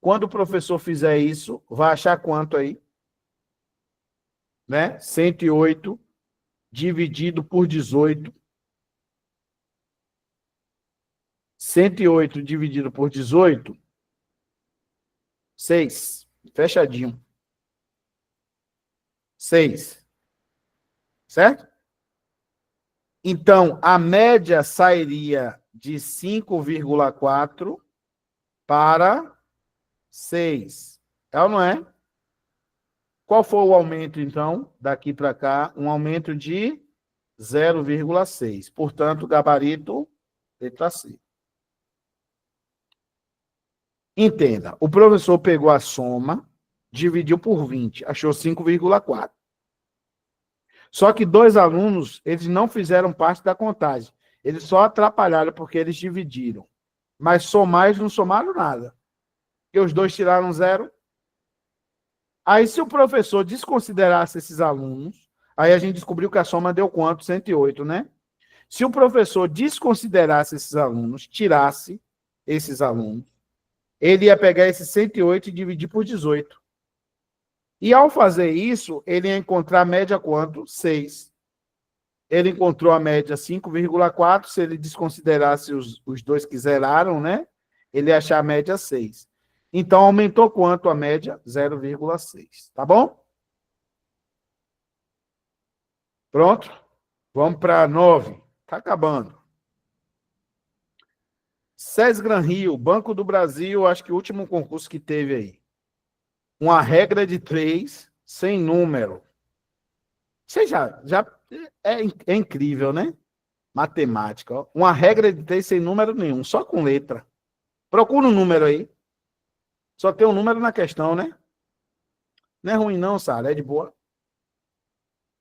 quando o professor fizer isso, vai achar quanto aí? Né? 108 dividido por 18. 108 dividido por 18, 6. Fechadinho. 6. Certo? Então, a média sairia de 5,4 para 6. É ou não é? Qual foi o aumento, então, daqui para cá? Um aumento de 0,6. Portanto, gabarito letra C. Entenda, o professor pegou a soma, dividiu por 20, achou 5,4. Só que 2 alunos, eles não fizeram parte da contagem. Eles só atrapalharam porque eles dividiram. Mas somar, eles não somaram nada. Porque os 2 tiraram 0. Aí, se o professor desconsiderasse esses alunos, aí a gente descobriu que a soma deu quanto? 108, né? Se o professor desconsiderasse esses alunos, tirasse esses alunos, ele ia pegar esse 108 e dividir por 18. E ao fazer isso, ele ia encontrar a média quanto? 6. Ele encontrou a média 5,4. Se ele desconsiderasse os 2 que zeraram, né? Ele ia achar a média 6. Então, aumentou quanto a média? 0,6. Tá bom? Pronto? Vamos para 9. Está acabando. SESGRAN Rio, Banco do Brasil, acho que o último concurso que teve aí. Uma regra de 3, sem número. Você já é incrível, né? Matemática. Ó. Uma regra de 3 sem número nenhum, só com letra. Procura um número aí. Só tem um número na questão, né? Não é ruim não, Sara, é de boa.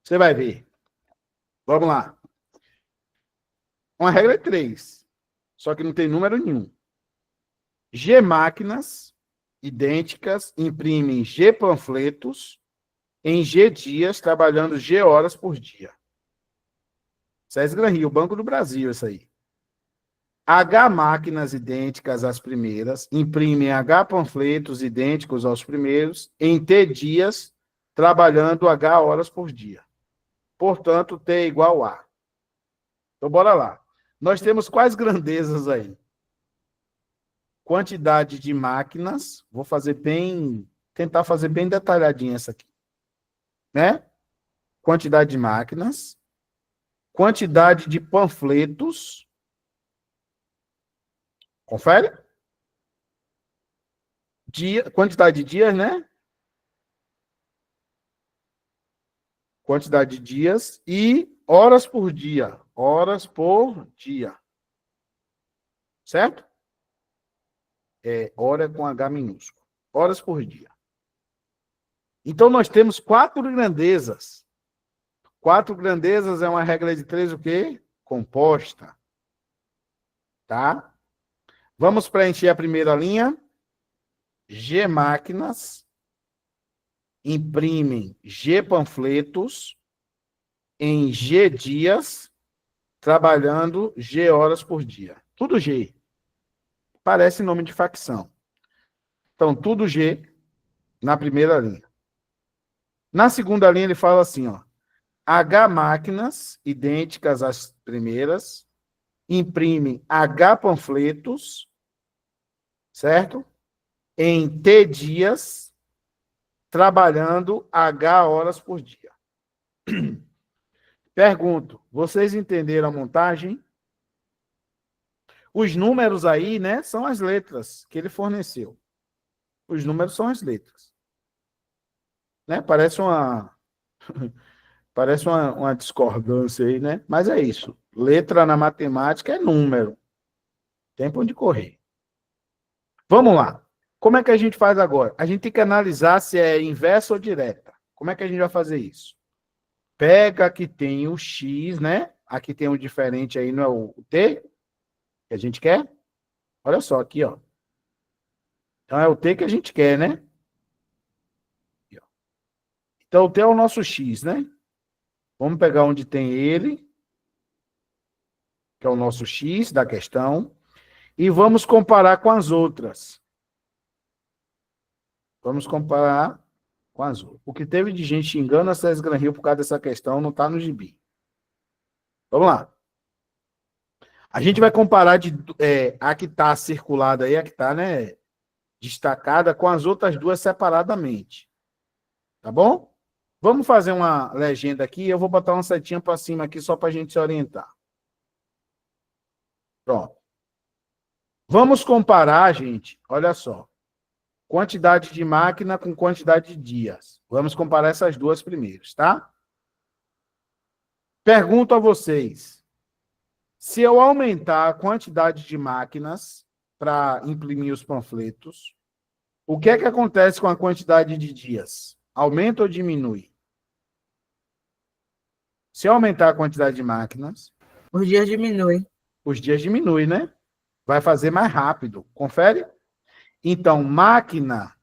Você vai ver. Vamos lá. Uma regra de 3, só que não tem número nenhum. G máquinas idênticas imprimem G panfletos em G dias, trabalhando G horas por dia. SESGRAN Rio, Banco do Brasil, isso aí. H máquinas idênticas às primeiras imprimem H panfletos idênticos aos primeiros em T dias, trabalhando H horas por dia. Portanto, T é igual a. Então, bora lá. Nós temos quais grandezas aí? Quantidade de máquinas. Vou fazer tentar fazer bem detalhadinha essa aqui. Né? Quantidade de máquinas. quantidade de panfletos. Confere? Quantidade de dias, né? Quantidade de dias e horas por dia. Horas por dia. Certo? Hora com H minúsculo. Horas por dia. Então, nós temos 4 grandezas. 4 grandezas é uma regra de 3, o quê? Composta. Tá? Vamos preencher a primeira linha. G máquinas imprimem G panfletos em G dias, trabalhando G horas por dia. Tudo G. Parece nome de facção. Então, tudo G na primeira linha. Na segunda linha, ele fala assim, ó. H máquinas, idênticas às primeiras, imprimem H panfletos, certo? Em T dias, trabalhando H horas por dia. Pergunto, vocês entenderam a montagem? Os números aí, né, são as letras que ele forneceu. Os números são as letras. Né? Parece uma discordância aí, né? Mas é isso. Letra na matemática é número. Tempo de correr. Vamos lá. Como é que a gente faz agora? A gente tem que analisar se é inversa ou direta. Como é que a gente vai fazer isso? Pega aqui tem o X, né? Aqui tem o diferente aí, não é o T que a gente quer? Olha só aqui, ó. Então é o T que a gente quer, né? Aqui, ó. Então o T é o nosso X, né? Vamos pegar onde tem ele, que é o nosso X da questão, e vamos comparar com as outras. Vamos comparar com as outras. O que teve de gente xingando a César Gran Rio por causa dessa questão não está no gibi. Vamos lá. A gente vai comparar a que está circulada aí, a que está, né, destacada, com as outras duas separadamente. Tá bom? Vamos fazer uma legenda aqui. Eu vou botar uma setinha para cima aqui só para a gente se orientar. Pronto. Vamos comparar, gente, olha só. Quantidade de máquina com quantidade de dias. Vamos comparar essas duas primeiras, tá? Pergunto a vocês. Se eu aumentar a quantidade de máquinas para imprimir os panfletos, o que é que acontece com a quantidade de dias? Aumenta ou diminui? Se eu aumentar a quantidade de máquinas... Os dias diminuem. Os dias diminuem, né? Vai fazer mais rápido. Confere? Então, máquina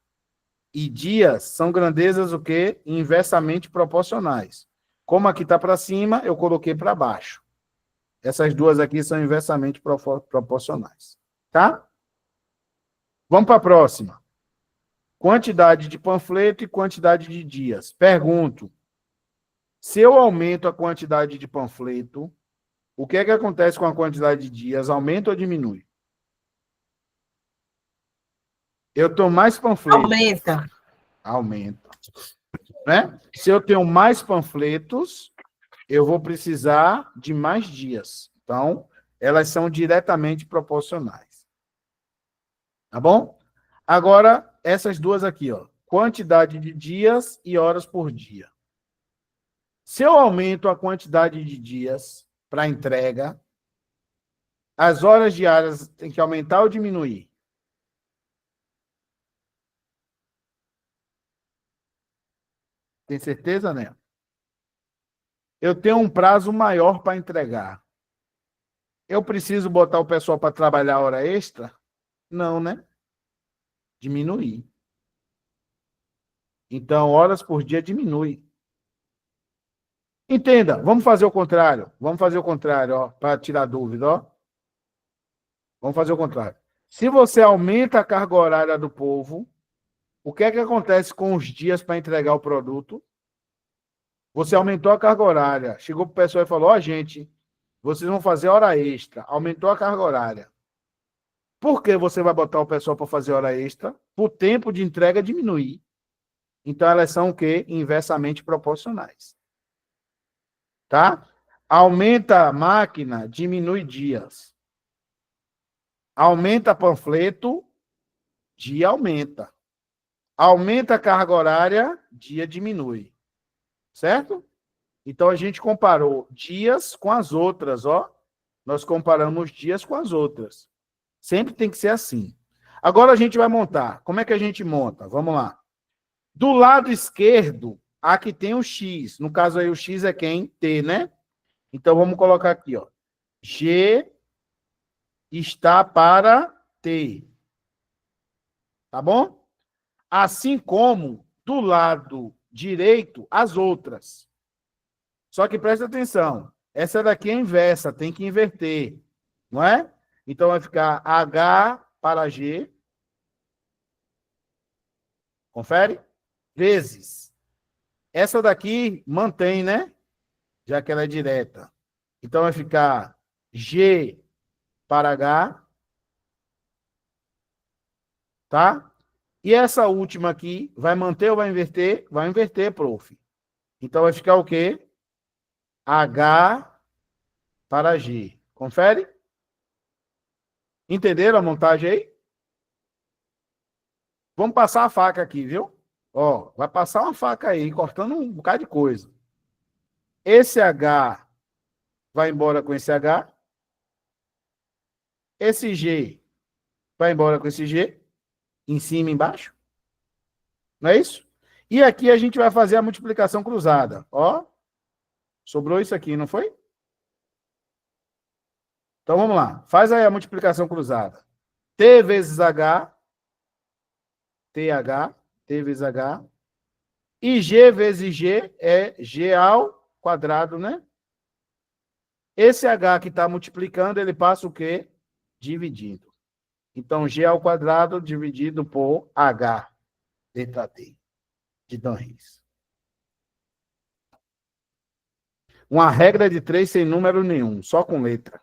e dias são grandezas o quê? Inversamente proporcionais. Como aqui está para cima, eu coloquei para baixo. Essas duas aqui são inversamente proporcionais. Tá? Vamos para a próxima. Quantidade de panfleto e quantidade de dias. Pergunto. Se eu aumento a quantidade de panfleto, o que é que acontece com a quantidade de dias? Aumenta ou diminui? Eu tenho mais panfletos. Aumenta. Aumenta. Né? Se eu tenho mais panfletos, eu vou precisar de mais dias. Então, elas são diretamente proporcionais. Tá bom? Agora, essas duas aqui, ó. Quantidade de dias e horas por dia. Se eu aumento a quantidade de dias para entrega, as horas diárias têm que aumentar ou diminuir? Tem certeza, né? Eu tenho um prazo maior para entregar. Eu preciso botar o pessoal para trabalhar hora extra? Não, né? Diminuir. Então, horas por dia diminui. Entenda, vamos fazer o contrário. Vamos fazer o contrário, ó, para tirar dúvida, ó. Vamos fazer o contrário. Se você aumenta a carga horária do povo, o que é que acontece com os dias para entregar o produto? Você aumentou a carga horária. Chegou para o pessoal e falou, ó, gente, vocês vão fazer hora extra. Aumentou a carga horária. Por que você vai botar o pessoal para fazer hora extra? O tempo de entrega diminuir. Então, elas são o quê? Inversamente proporcionais. Tá? Aumenta a máquina, diminui dias. Aumenta panfleto, dia aumenta. Aumenta a carga horária, dia diminui. Certo? Então, a gente comparou dias com as outras, ó. Nós comparamos dias com as outras. Sempre tem que ser assim. Agora a gente vai montar. Como é que a gente monta? Vamos lá. Do lado esquerdo, aqui tem o X. No caso aí, o X é quem? T, né? Então, vamos colocar aqui, ó. G está para T. Tá bom? Assim como do lado direito, as outras. Só que presta atenção. Essa daqui é inversa, tem que inverter. Não é? Então, vai ficar H para G. Confere? Vezes. Essa daqui mantém, né? Já que ela é direta. Então, vai ficar G para H. Tá? E essa última aqui, vai manter ou vai inverter? Vai inverter, prof. Então, vai ficar o quê? H para G. Confere? Entenderam a montagem aí? Vamos passar a faca aqui, viu? Ó, vai passar uma faca aí, cortando um bocado de coisa. Esse H vai embora com esse H. Esse G vai embora com esse G. Em cima e embaixo. Não é isso? E aqui a gente vai fazer a multiplicação cruzada. Ó, sobrou isso aqui, não foi? Então, vamos lá. Faz aí a multiplicação cruzada. T vezes H. TH. T vezes H. E G vezes G é G ao quadrado, né? Esse H que está multiplicando, ele passa o quê? Dividindo. Então, G ao quadrado dividido por H. Letra D. De Dan Reis. Uma regra de 3 sem número nenhum, só com letra.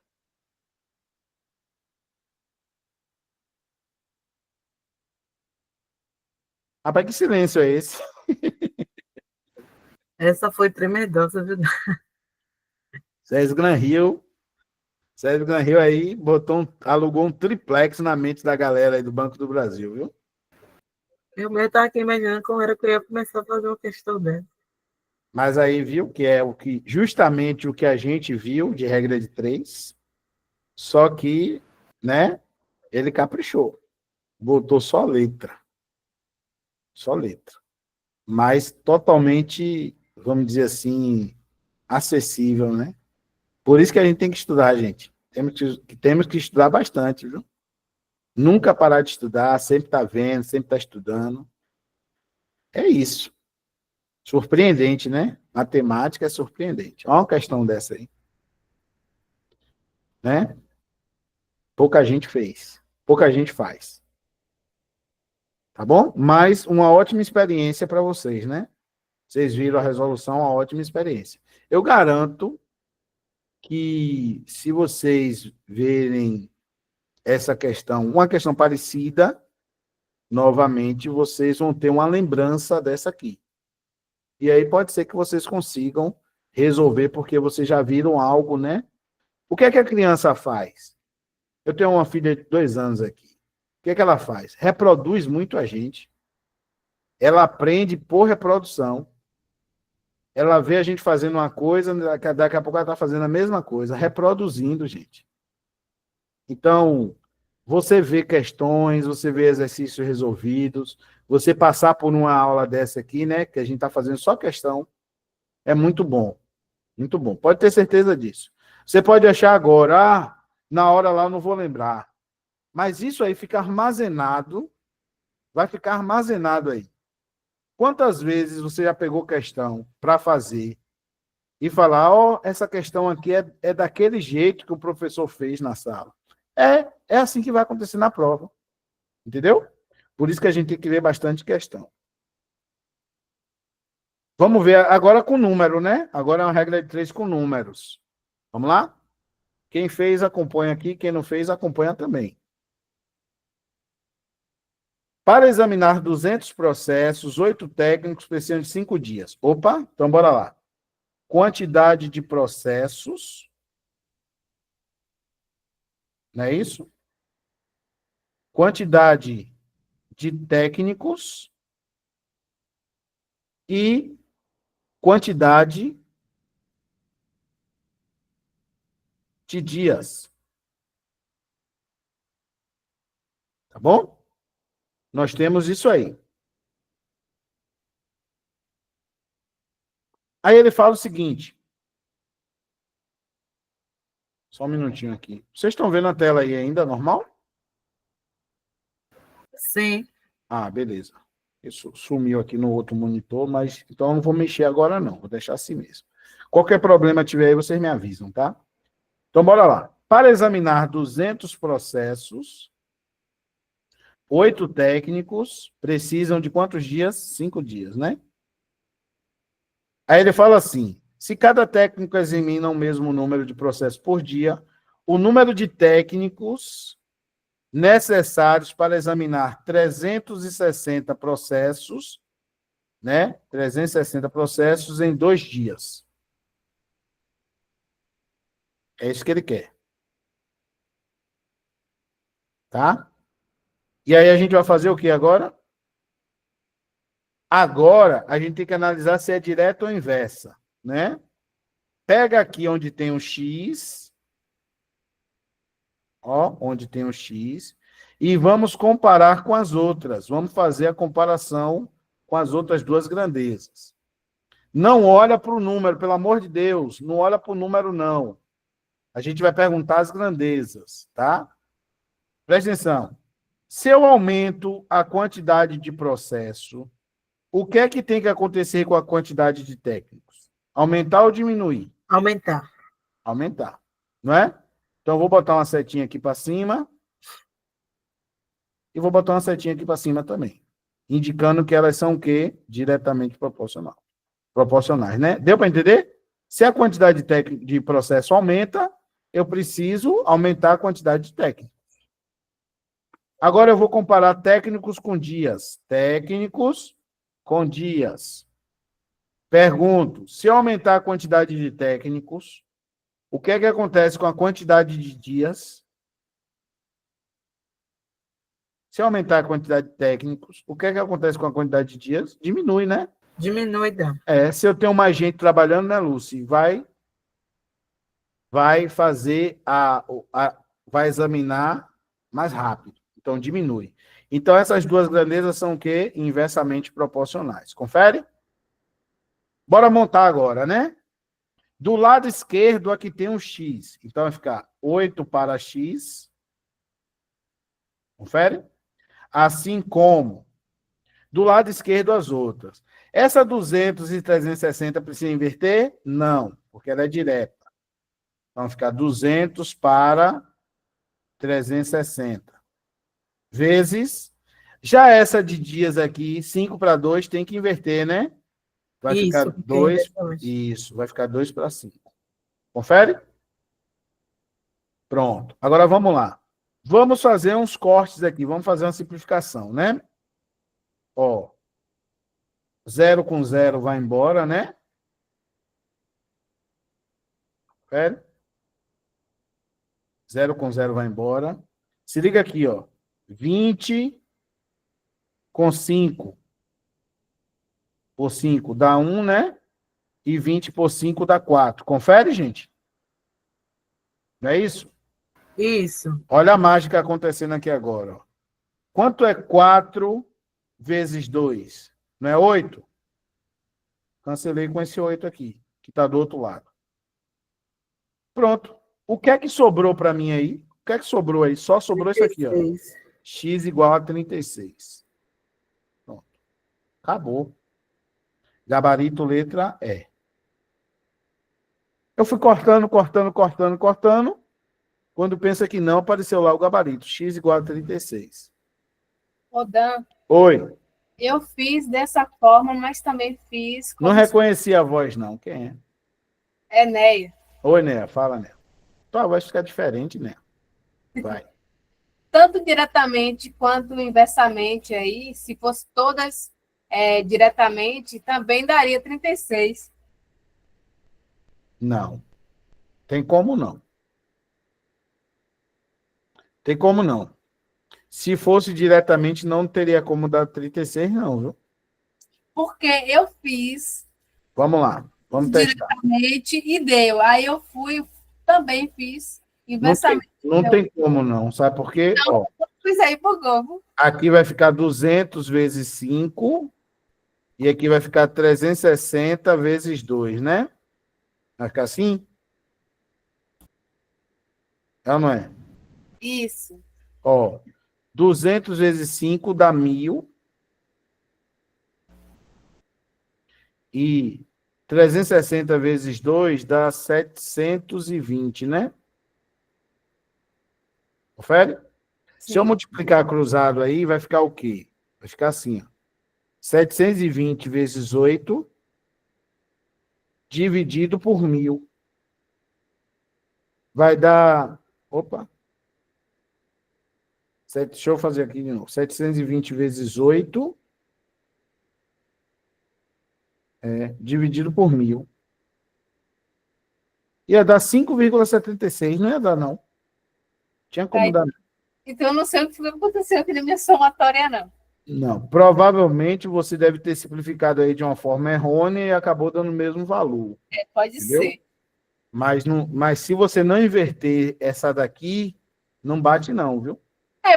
Rapaz, que silêncio é esse? Essa foi tremendosa, viu? Sérgio Granrio aí alugou um triplex na mente da galera aí do Banco do Brasil, viu? Eu mesmo estava aqui imaginando como era que eu ia começar a fazer uma questão dessa. Mas aí viu que é justamente o que a gente viu de regra de 3, só que, né, ele caprichou. Botou só letra. Só letra. Mas totalmente, vamos dizer assim, acessível, né? Por isso que a gente tem que estudar, gente. Temos que estudar bastante, viu? Nunca parar de estudar, sempre estar vendo, sempre estar estudando. É isso. Surpreendente, né? Matemática é surpreendente. Olha uma questão dessa aí. Né? Pouca gente fez. Pouca gente faz. Tá bom? Mas uma ótima experiência para vocês, né? Vocês viram a resolução, uma ótima experiência. Eu garanto que se vocês verem essa questão, uma questão parecida, novamente, vocês vão ter uma lembrança dessa aqui. E aí pode ser que vocês consigam resolver, porque vocês já viram algo, né? O que é que a criança faz? Eu tenho uma filha de 2 anos aqui. O que é que ela faz? Reproduz muito a gente. Ela aprende por reprodução. Ela vê a gente fazendo uma coisa, daqui a pouco ela está fazendo a mesma coisa, reproduzindo, gente. Então, você vê questões, você vê exercícios resolvidos, você passar por uma aula dessa aqui, né, que a gente está fazendo só questão, é muito bom. Muito bom. Pode ter certeza disso. Você pode achar agora, na hora lá eu não vou lembrar. Mas isso aí fica armazenado, vai ficar armazenado aí. Quantas vezes você já pegou questão para fazer e falar, ó, essa questão aqui é daquele jeito que o professor fez na sala. É assim que vai acontecer na prova. Entendeu? Por isso que a gente tem que ler bastante questão. Vamos ver agora com número, né? Agora é uma regra de 3 com números. Vamos lá? Quem fez, acompanha aqui. Quem não fez, acompanha também. Para examinar 200 processos, 8 técnicos precisam de 5 dias. Opa, então bora lá. quantidade de processos, não é isso? Quantidade de técnicos e quantidade de dias. Tá bom? Nós temos isso aí. Aí ele fala o seguinte. Só um minutinho aqui. Vocês estão vendo a tela aí ainda, normal? Sim. Ah, beleza. Isso sumiu aqui no outro monitor, mas então eu não vou mexer agora não, vou deixar assim mesmo. Qualquer problema tiver aí, vocês me avisam, tá? Então, bora lá. Para examinar 200 processos, 8 técnicos precisam de quantos dias? 5 dias, né? Aí ele fala assim, se cada técnico examina o mesmo número de processos por dia, o número de técnicos necessários para examinar 360 processos, né? 360 processos em 2 dias. É isso que ele quer. Tá? E aí a gente vai fazer o que agora? Agora, a gente tem que analisar se é direta ou inversa, né? Pega aqui onde tem o X, ó, onde tem o X, e vamos comparar com as outras. Vamos fazer a comparação com as outras duas grandezas. Não olha para o número, pelo amor de Deus, não olha para o número, não. A gente vai perguntar as grandezas, tá? Presta atenção. Se eu aumento a quantidade de processo, o que é que tem que acontecer com a quantidade de técnicos? Aumentar ou diminuir? Aumentar. Aumentar, não é? Então, eu vou botar uma setinha aqui para cima e vou botar uma setinha aqui para cima também, indicando que elas são o quê? Diretamente proporcionais, né? Deu para entender? Se a quantidade de processo aumenta, eu preciso aumentar a quantidade de técnicos. Agora eu vou comparar técnicos com dias. Técnicos com dias. Pergunto, se eu aumentar a quantidade de técnicos, o que é que acontece com a quantidade de dias? Se eu aumentar a quantidade de técnicos, o que é que acontece com a quantidade de dias? Diminui, né? Diminui, Dan. Se eu tenho mais gente trabalhando, né, Lúcia? Vai fazer vai examinar mais rápido. Então, diminui. Então, essas duas grandezas são o quê? Inversamente proporcionais. Confere? Bora montar agora, né? Do lado esquerdo, aqui tem um X. Então, vai ficar 8 para X. Confere? Assim como do lado esquerdo as outras. Essa 200 e 360 precisa inverter? Não, porque ela é direta. Então, vai ficar 200 para 360. Vezes. Já essa de dias aqui, 5 para 2, tem que inverter, né? Vai ficar 2. Isso, vai ficar 2 para 5. Confere? Pronto. Agora vamos lá. Vamos fazer uns cortes aqui. Vamos fazer uma simplificação, né? Ó. 0 com 0 vai embora, né? Confere? 0 com 0 vai embora. Se liga aqui, ó. 20 com 5 por 5 dá 1, né? E 20 por 5 dá 4. Confere, gente? Não é isso? Isso. Olha a mágica acontecendo aqui agora. Ó. Quanto é 4 vezes 2? Não é 8? Cancelei com esse 8 aqui, que está do outro lado. Pronto. O que é que sobrou para mim aí? O que é que sobrou aí? Só sobrou 36. Isso aqui, ó. X igual a 36. Pronto. Acabou. Gabarito, letra E. Eu fui cortando. Quando pensa que não, apareceu lá o gabarito. X igual a 36. Ô, Dan. Oi. Eu fiz dessa forma, mas também fiz... Não reconheci a voz, não. Quem é? É Neia. Oi, Néia. Fala, Néia. Tua voz fica diferente, Néia. Vai. Tanto diretamente quanto inversamente aí, se fosse todas diretamente, também daria 36. Não. Tem como não. Tem como não. Se fosse diretamente, não teria como dar 36, não, viu? Porque eu fiz Vamos lá. Vamos testar. diretamente e deu. Aí eu fui, também fiz inversamente. Não tem como não. Sabe por quê? Ó, Fiz aí por Google. aqui vai ficar 200 vezes 5 e aqui vai ficar 360 vezes 2, né? Vai ficar assim? É ou não é? Isso. Ó, 200 vezes 5 dá 1.000 e 360 vezes 2 dá 720, né? Confere? Se eu Sim. multiplicar cruzado aí, vai ficar o quê? Vai ficar assim, ó. 720 vezes 8 dividido por 1.000. Vai dar... Opa. Deixa eu fazer aqui de novo. 720 vezes 8 dividido por 1.000. Ia dar 5,76. Não ia dar, não. Tinha como Aí, dar. então eu não sei o que aconteceu aqui na minha somatória, não. Não. Provavelmente você deve ter simplificado aí de uma forma errônea e acabou dando o mesmo valor. Pode Entendeu? ser. Mas se você não inverter essa daqui, não bate não, viu?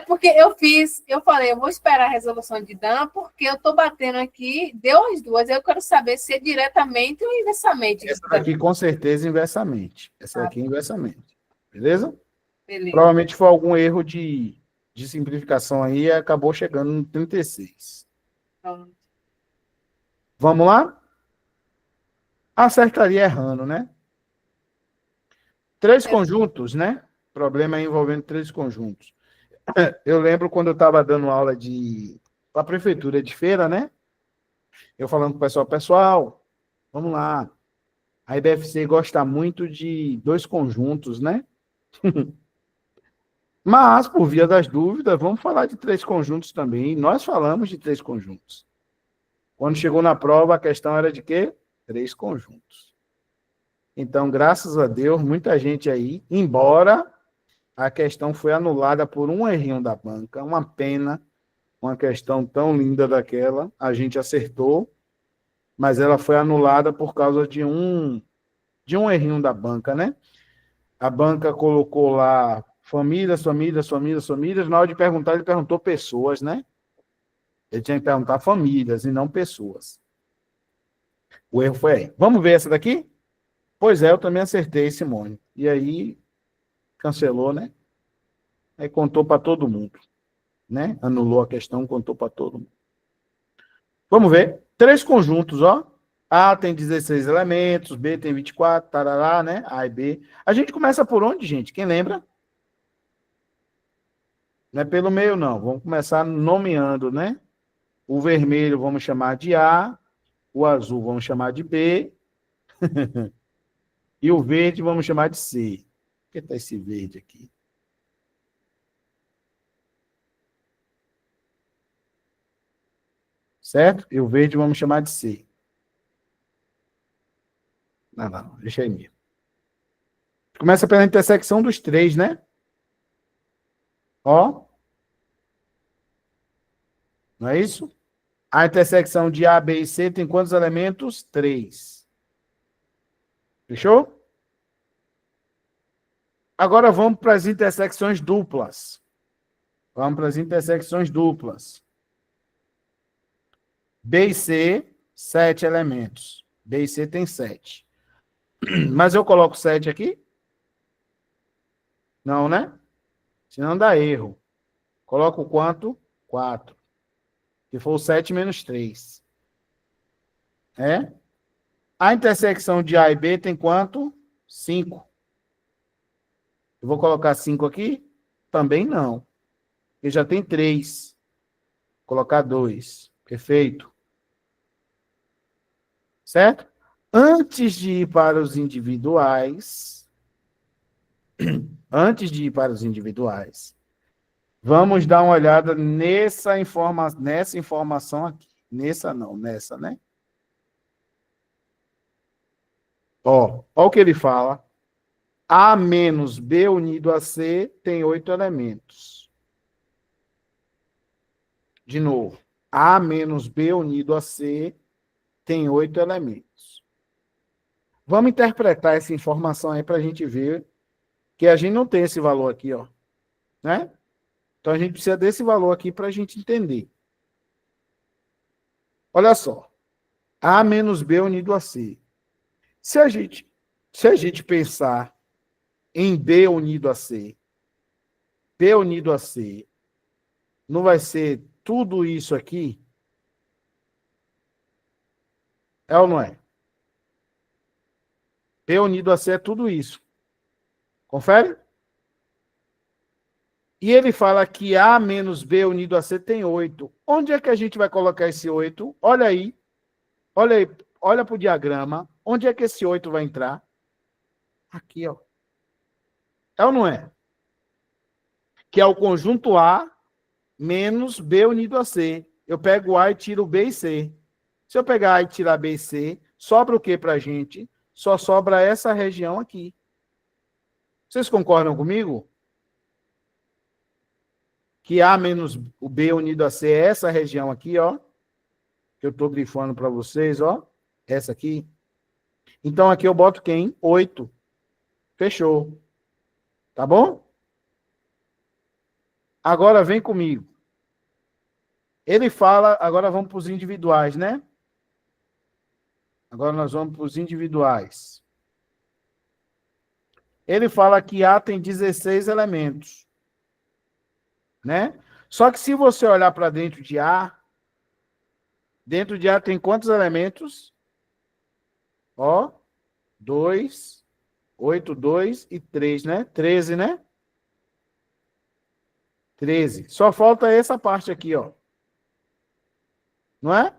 Porque eu falei, eu vou esperar a resolução de Dan, porque eu estou batendo aqui, deu as duas, eu quero saber se é diretamente ou inversamente. Essa daqui com certeza inversamente. Essa daqui é inversamente. Beleza? Beleza. Provavelmente foi algum erro de simplificação aí e acabou chegando no 36. Pronto. Vamos lá? Acertaria errando, né? 3 conjuntos, né? Problema envolvendo 3 conjuntos. Eu lembro quando eu estava dando aula para a prefeitura de Feira, né? Eu falando com o pessoal, vamos lá. A IBFC gosta muito de 2 conjuntos, né? Mas, por via das dúvidas, vamos falar de 3 conjuntos também. Nós falamos de 3 conjuntos. Quando chegou na prova, a questão era de quê? 3 conjuntos. Então, graças a Deus, muita gente aí, embora a questão foi anulada por um errinho da banca, uma pena, uma questão tão linda daquela, a gente acertou, mas ela foi anulada por causa de um errinho da banca, né? A banca colocou lá famílias, na hora de perguntar, ele perguntou pessoas, né? Ele tinha que perguntar famílias e não pessoas. O erro foi aí. Vamos ver essa daqui? Pois é, eu também acertei, Simone. E aí, cancelou, né? Aí contou para todo mundo, né? Anulou a questão, contou para todo mundo. Vamos ver. 3 conjuntos, ó. A tem 16 elementos, B tem 24, tarará, né? A e B. A gente começa por onde, gente? Quem lembra? Não é pelo meio, não. Vamos começar nomeando, né? O vermelho vamos chamar de A, o azul vamos chamar de B, e o verde vamos chamar de C. Por que está esse verde aqui? Certo? E o verde vamos chamar de C. Não, deixa aí mesmo. Começa pela intersecção dos 3, né? Ó. Não é isso? A intersecção de A, B e C tem quantos elementos? 3. Fechou? Agora vamos para as intersecções duplas. Vamos para as intersecções duplas. B e C, 7 elementos. B e C tem 7. Mas eu coloco 7 aqui? Não, né? Senão dá erro. Coloco quanto? 4. Que for 7 menos 3. É? A intersecção de A e B tem quanto? 5. Eu vou colocar 5 aqui? Também não. Porque já tem 3. Vou colocar 2. Perfeito. Certo? Antes de ir para os individuais, vamos dar uma olhada nessa informação aqui. Nessa, né? Ó o que ele fala. A menos B unido a C tem 8 elementos. De novo. A menos B unido a C tem 8 elementos. Vamos interpretar essa informação aí para a gente ver que a gente não tem esse valor aqui, ó. Né? Então, a gente precisa desse valor aqui para a gente entender. Olha só. A menos B unido a C. Se a gente pensar em B unido a C, B unido a C, não vai ser tudo isso aqui? É ou não é? B unido a C é tudo isso. Confere? E ele fala que A menos B unido a C tem 8. Onde é que a gente vai colocar esse 8? Olha aí. Olha aí. Olha para o diagrama. Onde é que esse 8 vai entrar? Aqui, ó. É ou não é? Que é o conjunto A menos B unido a C. Eu pego A e tiro B e C. Se eu pegar A e tirar B e C, sobra o que para a gente? Só sobra essa região aqui. Vocês concordam comigo? Que A menos o B unido a C é essa região aqui, ó. Que eu estou grifando para vocês, ó. Essa aqui. Então, aqui eu boto quem? 8. Fechou. Tá bom? Agora vem comigo. Ele fala, agora vamos para os individuais, né? Agora nós vamos para os individuais. Ele fala que A tem 16 elementos. Né? Só que se você olhar para dentro de A tem quantos elementos? Ó, 2, 8, 2 e 3, né? 13, né? 13. Só falta essa parte aqui, ó. Não é?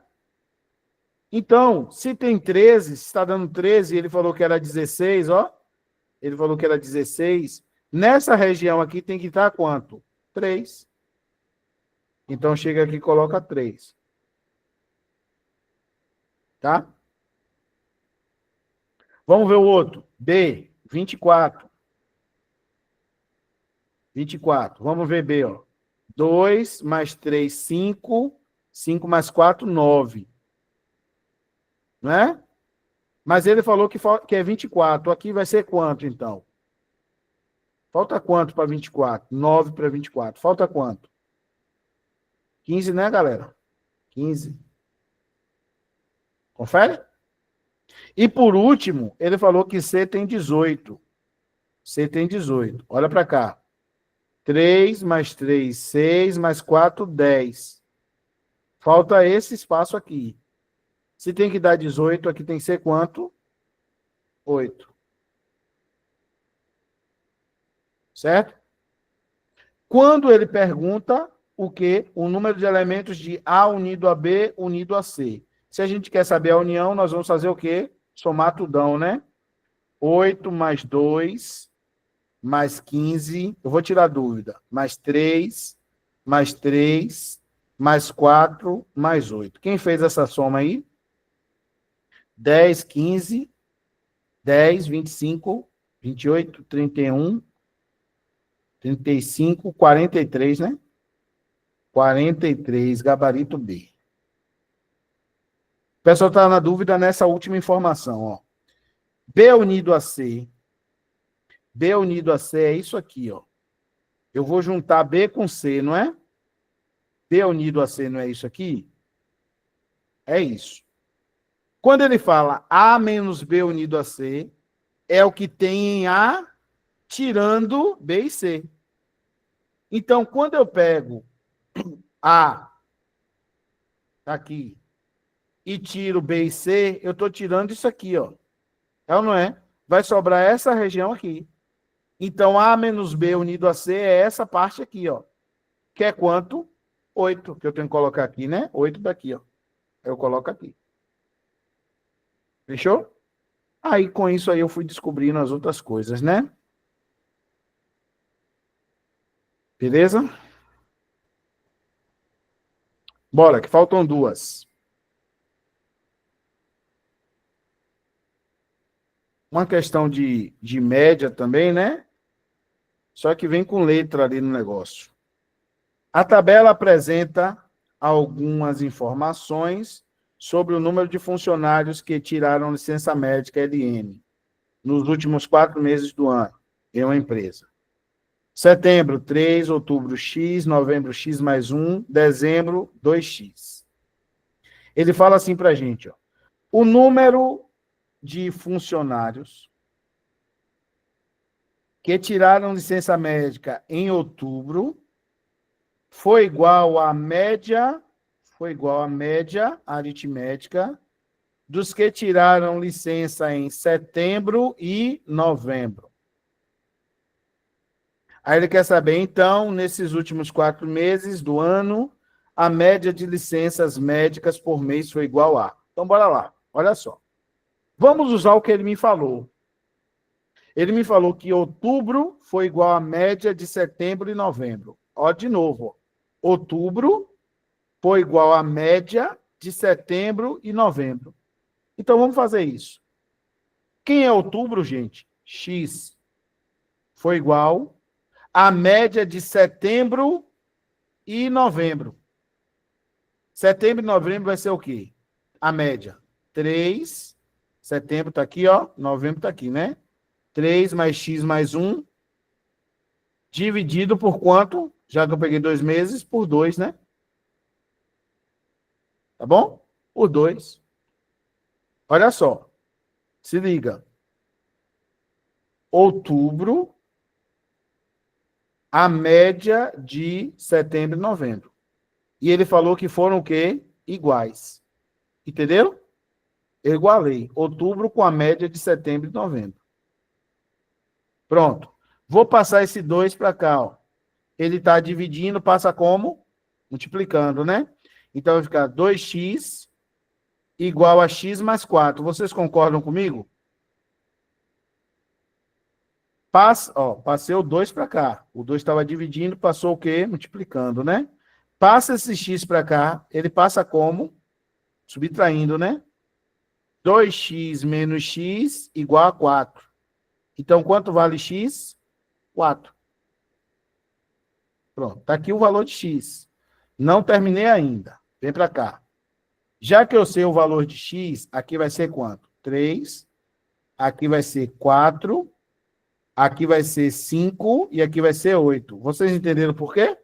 Então, se tem 13, se está dando 13, ele falou que era 16, ó. Ele falou que era 16. Nessa região aqui tem que estar quanto? 3. Então, chega aqui e coloca 3. Tá? Vamos ver o outro. B, 24. 24. Vamos ver B, ó. 2 mais 3, 5. 5 mais 4, 9. Não é? Mas ele falou que é 24. Aqui vai ser quanto, então? Falta quanto para 24? 9 para 24. Falta quanto? 15, né, galera? 15. Confere? E por último, ele falou que C tem 18. C tem 18. Olha para cá. 3 mais 3, 6 mais 4, 10. Falta esse espaço aqui. Se tem que dar 18, aqui tem que ser quanto? 8. Certo? Quando ele pergunta o quê? O número de elementos de A unido a B unido a C. Se a gente quer saber a união, nós vamos fazer o quê? Somar tudão, né? 8 mais 2, mais 15. Eu vou tirar dúvida. Mais 3, mais 3, mais 4, mais 8. Quem fez essa soma aí? 10, 15, 10, 25, 28, 31, 35, 43, né? 43, gabarito B. O pessoal está na dúvida nessa última informação, ó. B unido a C. B unido a C é isso aqui, ó. Eu vou juntar B com C, não é? B unido a C não é isso aqui? É isso. Quando ele fala A menos B unido a C, é o que tem em A tirando B e C. Então, quando eu pego A, tá aqui, e tiro B e C, eu estou tirando isso aqui, ó. É ou não é? Vai sobrar essa região aqui. Então, A menos B unido a C é essa parte aqui, ó. Que é quanto? 8, que eu tenho que colocar aqui, né? 8 daqui, ó. Eu coloco aqui. Fechou? Aí, com isso aí, eu fui descobrindo as outras coisas, né? Beleza? Bora, que faltam 2. 2. uma questão de média também, né? Só que vem com letra ali no negócio. A tabela apresenta algumas informações sobre o número de funcionários que tiraram licença médica LM nos últimos 4 meses do ano em uma empresa. Setembro, 3, outubro, X, novembro, X mais 1, dezembro, 2X. Ele fala assim para a gente, ó, o número de funcionários que tiraram licença médica em outubro foi igual à média aritmética dos que tiraram licença em setembro e novembro. Aí ele quer saber, então, nesses últimos 4 meses do ano, a média de licenças médicas por mês foi igual a... Então, bora lá. Olha só. Vamos usar o que ele me falou. Ele me falou que outubro foi igual à média de setembro e novembro. Ó, de novo. Outubro foi igual à média de setembro e novembro. Então, vamos fazer isso. Quem é outubro, gente? X foi igual à média de setembro e novembro. Setembro e novembro vai ser o quê? A média. 3, setembro está aqui, ó, novembro está aqui, né? 3 mais X mais 1, dividido por quanto? Já que eu peguei 2 meses, por 2, né? Tá bom? Por 2. Olha só. Se liga. Outubro, a média de setembro e novembro. E ele falou que foram o quê? Iguais. Entendeu? Eu igualei outubro com a média de setembro e novembro. Pronto. Vou passar esse 2 para cá, ó. Ele está dividindo, passa como? Multiplicando, né? Então, vai ficar 2x igual a x mais 4. Vocês concordam comigo? Passei o 2 para cá. O 2 estava dividindo, passou o quê? Multiplicando, né? Passa esse x para cá, ele passa como? Subtraindo, né? 2x menos x igual a 4. Então, quanto vale x? 4. Pronto, está aqui o valor de x. Não terminei ainda. Vem para cá. Já que eu sei o valor de x, aqui vai ser quanto? 3. Aqui vai ser 4. Aqui vai ser 5. E aqui vai ser 8. Vocês entenderam por quê?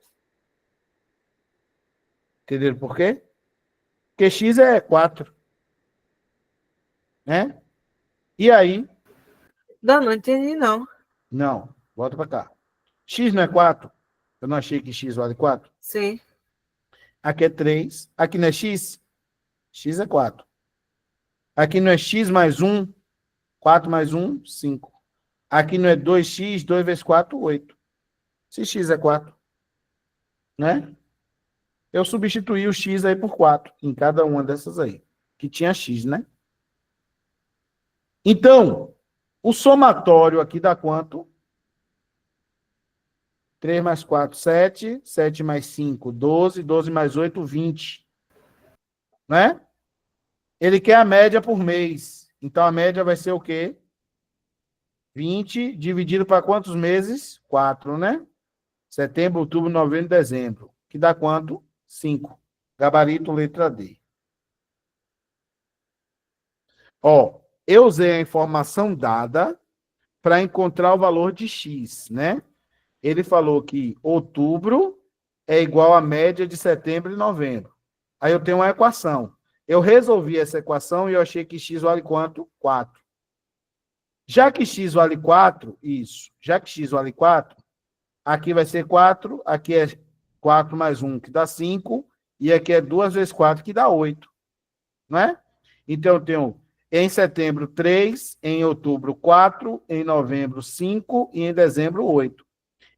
Entenderam por quê? Porque x é 4. Né? E aí? Não entendi, não. Não. Volta para cá. X não é 4? Eu não achei que x vale 4? Sim. Aqui é 3. Aqui não é x? X é 4. Aqui não é x mais 1? 4 mais 1, 5. Aqui não é 2x, 2 vezes 4, 8. Se x é 4. Né? Eu substituí o x aí por 4, em cada uma dessas aí, que tinha x, né? Então, o somatório aqui dá quanto? 3 mais 4, 7. 7 mais 5, 12. 12 mais 8, 20. Né? Ele quer a média por mês. Então, a média vai ser o quê? 20 dividido para quantos meses? 4, né? Setembro, outubro, novembro, dezembro. Que dá quanto? 5. Gabarito, letra D. Ó, eu usei a informação dada para encontrar o valor de x, né? Ele falou que outubro é igual à média de setembro e novembro. Aí eu tenho uma equação. Eu resolvi essa equação e eu achei que x vale quanto? 4. Já que x vale 4, isso. Já que x vale 4, aqui vai ser 4, aqui é 4 mais 1, que dá 5, e aqui é 2 vezes 4, que dá 8. Não é? Então, eu tenho em setembro 3, em outubro 4, em novembro 5 e em dezembro 8.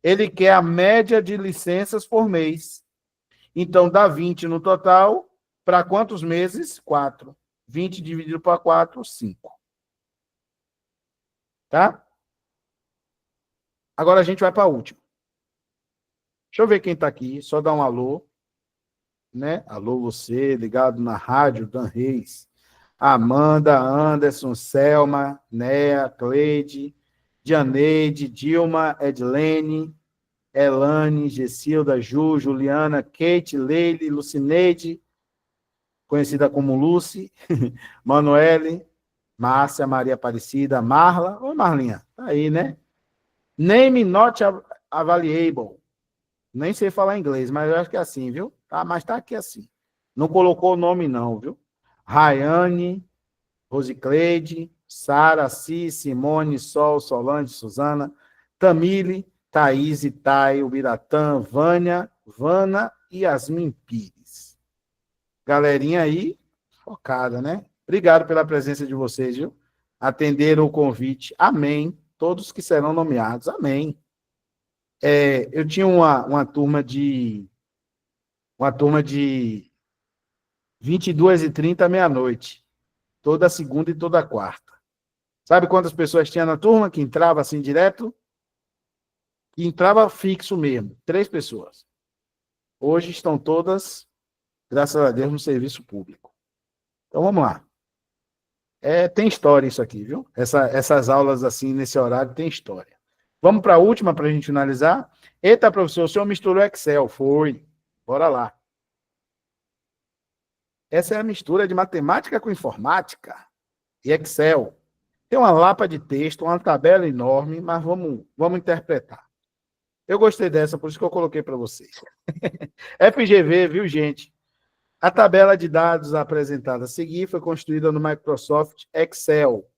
Ele quer a média de licenças por mês. Então, dá 20 no total. Para quantos meses? 4. 20 dividido por 4, 5. Tá? Agora a gente vai para a última. Deixa eu ver quem está aqui. Só dar um alô. Né? Alô, você, ligado na rádio, Dan Reis. Amanda, Anderson, Selma, Nea, Cleide, Dianeide, Dilma, Edlene, Elane, Gessilda, Ju, Juliana, Kate, Leile, Lucineide, conhecida como Lucy, Manuele, Márcia, Maria Aparecida, Marla. Oi, Marlinha, tá aí, né? Name not available. Nem sei falar inglês, mas eu acho que é assim, viu? Tá, mas tá aqui assim. Não colocou o nome, não, viu? Rayane, Rosicleide, Sara, Cis, Simone, Sol, Solange, Suzana, Tamile, Thaís, Thay, Ubiratã, Vânia, Vana e Yasmin Pires. Galerinha aí, focada, né? Obrigado pela presença de vocês, viu? Atenderam o convite. Amém. Todos que serão nomeados. Amém. Eu tinha uma turma de 22h30 à meia-noite. Toda segunda e toda quarta. Sabe quantas pessoas tinha na turma que entrava assim direto? Que entrava fixo mesmo. 3 pessoas. Hoje estão todas, graças a Deus, no serviço público. Então, vamos lá. Tem história isso aqui, viu? Essas aulas assim, nesse horário, tem história. Vamos para a última, para a gente finalizar. Eita, professor, o senhor misturou Excel. Foi. Bora lá. Essa é a mistura de matemática com informática e Excel. Tem uma lapa de texto, uma tabela enorme, mas vamos interpretar. Eu gostei dessa, por isso que eu coloquei para vocês. FGV, viu, gente? A tabela de dados apresentada a seguir foi construída no Microsoft Excel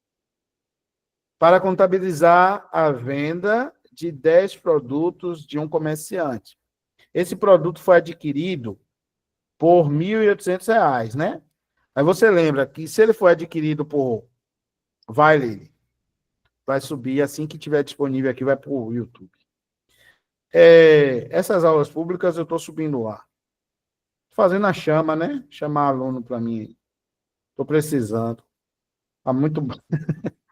para contabilizar a venda de 10 produtos de um comerciante. Esse produto foi adquirido por R$ 1.800, né? Aí você lembra que se ele for adquirido por... Vai subir assim que tiver disponível aqui, vai para o YouTube. Essas aulas públicas eu estou subindo lá. Fazendo a chama, né? Chamar aluno para mim. Estou precisando. Tá muito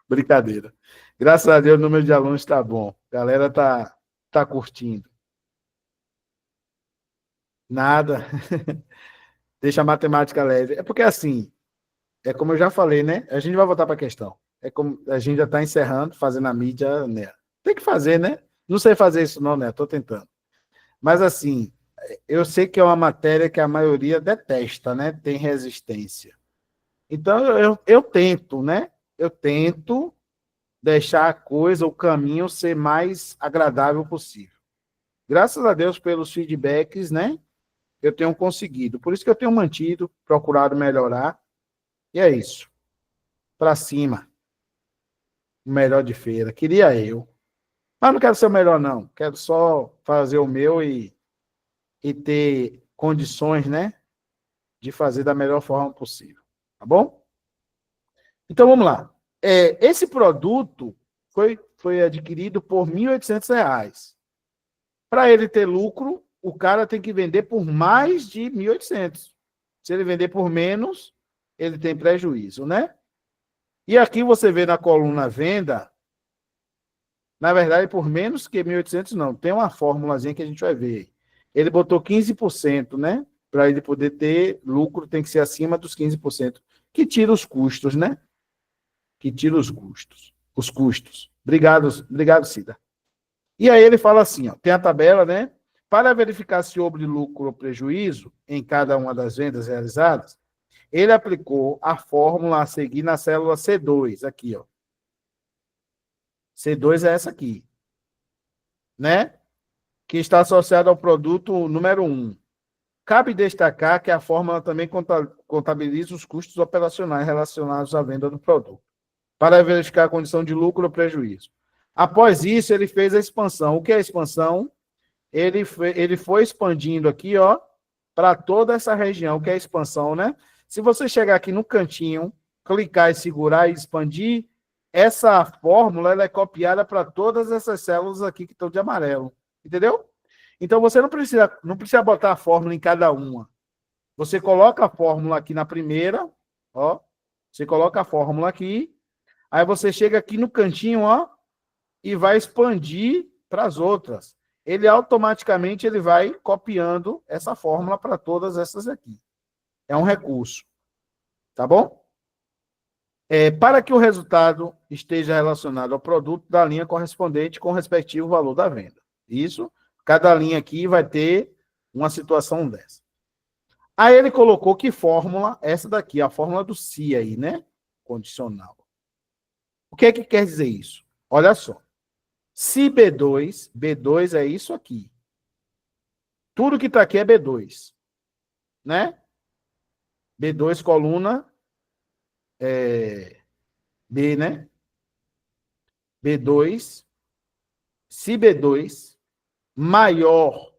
brincadeira. Graças a Deus o número de alunos está bom. A galera tá curtindo. Nada. Deixa a matemática leve. É porque assim, como eu já falei, né? A gente vai voltar para a questão. Como a gente já está encerrando, fazendo a mídia, né? Tem que fazer, né? Não sei fazer isso não, né? Estou tentando. Mas assim, eu sei que é uma matéria que a maioria detesta, né? Tem resistência. Então, eu tento, né? Eu tento deixar a coisa, o caminho, ser mais agradável possível. Graças a Deus, pelos feedbacks, né? Eu tenho conseguido. Por isso que eu tenho mantido, procurado melhorar. E é isso. Para cima. O melhor de feira. Queria eu. Mas não quero ser o melhor, não. Quero só fazer o meu e ter condições, né? De fazer da melhor forma possível. Tá bom? Então, vamos lá. Esse produto foi adquirido por R$ 1.800. Para ele ter lucro, o cara tem que vender por mais de 1.800. Se ele vender por menos, ele tem prejuízo, né? E aqui você vê na coluna venda, na verdade, por menos que 1.800, não. Tem uma formulazinha que a gente vai ver. Ele botou 15%, né? Para ele poder ter lucro, tem que ser acima dos 15%, que tira os custos, né? Que tira os custos. Os custos. Obrigado, Cida. E aí ele fala assim, ó, tem a tabela, né? Para verificar se houve lucro ou prejuízo em cada uma das vendas realizadas, ele aplicou a fórmula a seguir na célula C2, aqui, ó. C2 é essa aqui, né? Que está associada ao produto número 1. Cabe destacar que a fórmula também contabiliza os custos operacionais relacionados à venda do produto, para verificar a condição de lucro ou prejuízo. Após isso, ele fez a expansão. O que é a expansão? Ele foi expandindo aqui, ó, para toda essa região, que é a expansão, né? Se você chegar aqui no cantinho, clicar e segurar e expandir, essa fórmula ela é copiada para todas essas células aqui que estão de amarelo. Entendeu? Então, você não precisa botar a fórmula em cada uma. Você coloca a fórmula aqui na primeira, ó. Você coloca a fórmula aqui, aí você chega aqui no cantinho, ó, e vai expandir para as outras. Ele automaticamente vai copiando essa fórmula para todas essas aqui. É um recurso. Tá bom? Para que o resultado esteja relacionado ao produto da linha correspondente com o respectivo valor da venda. Isso, cada linha aqui vai ter uma situação dessa. Aí ele colocou que fórmula? Essa daqui, a fórmula do se aí, né? Condicional. O que é que quer dizer isso? Olha só. Se B2 é isso aqui. Tudo que está aqui é B2. Né? B2 coluna B, né? B2, se B2 maior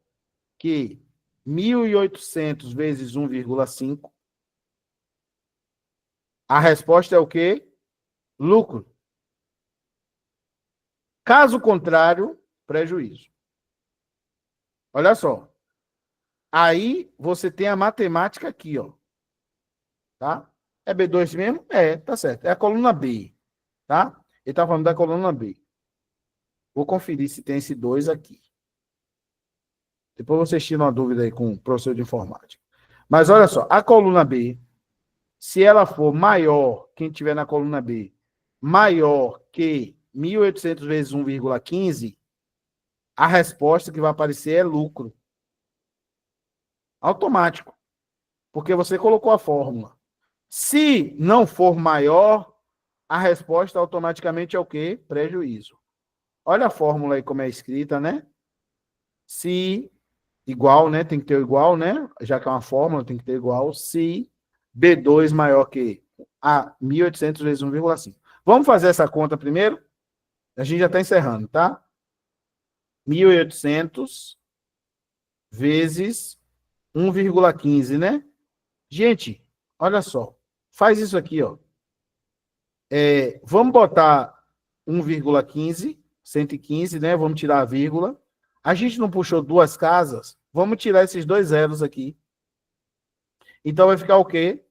que 1.800 vezes 1,5, a resposta é o quê? Lucro. Caso contrário, prejuízo. Olha só. Aí você tem a matemática aqui, ó. Tá? É B2 mesmo? Tá certo. É a coluna B, tá? Ele está falando da coluna B. Vou conferir se tem esse 2 aqui. Depois vocês tiram uma dúvida aí com o professor de informática. Mas olha só, a coluna B, se ela for maior, quem tiver na coluna B, maior que 1.800 vezes 1,15, a resposta que vai aparecer é lucro. Automático. Porque você colocou a fórmula. Se não for maior, a resposta automaticamente é o quê? Prejuízo. Olha a fórmula aí como é escrita, né? Se igual, né? Tem que ter igual, né? Já que é uma fórmula, tem que ter igual. Se B2 maior que 1.800 vezes 1,5. Vamos fazer essa conta primeiro? A gente já está encerrando, tá? 1.800 vezes 1,15, né? Gente, olha só. Faz isso aqui, ó. Vamos botar 1,15, 115, né? Vamos tirar a vírgula. A gente não puxou duas casas? Vamos tirar esses dois zeros aqui. Então vai ficar o quê?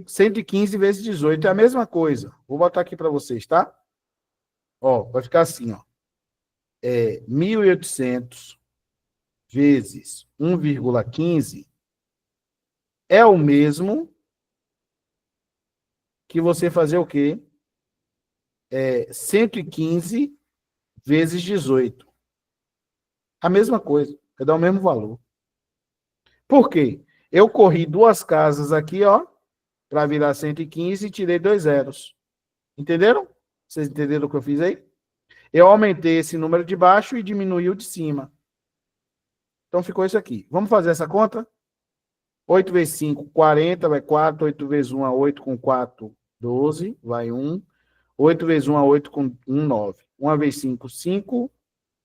115 vezes 18 é a mesma coisa. Vou botar aqui para vocês, tá? Ó, vai ficar assim, ó. 1.800 vezes 1,15 é o mesmo que você fazer o quê? 115 vezes 18. A mesma coisa, vai dar o mesmo valor. Por quê? Eu corri duas casas aqui, ó, para virar 115 e tirei dois zeros. Entenderam? Vocês entenderam o que eu fiz aí? Eu aumentei esse número de baixo e diminuí o de cima. Então ficou isso aqui. Vamos fazer essa conta? 8 vezes 5, 40, vai 4. 8 vezes 1 é 8, com 4, 12, vai 1. 8 vezes 1 é 8, com 1, 9. 1 vezes 5, 5.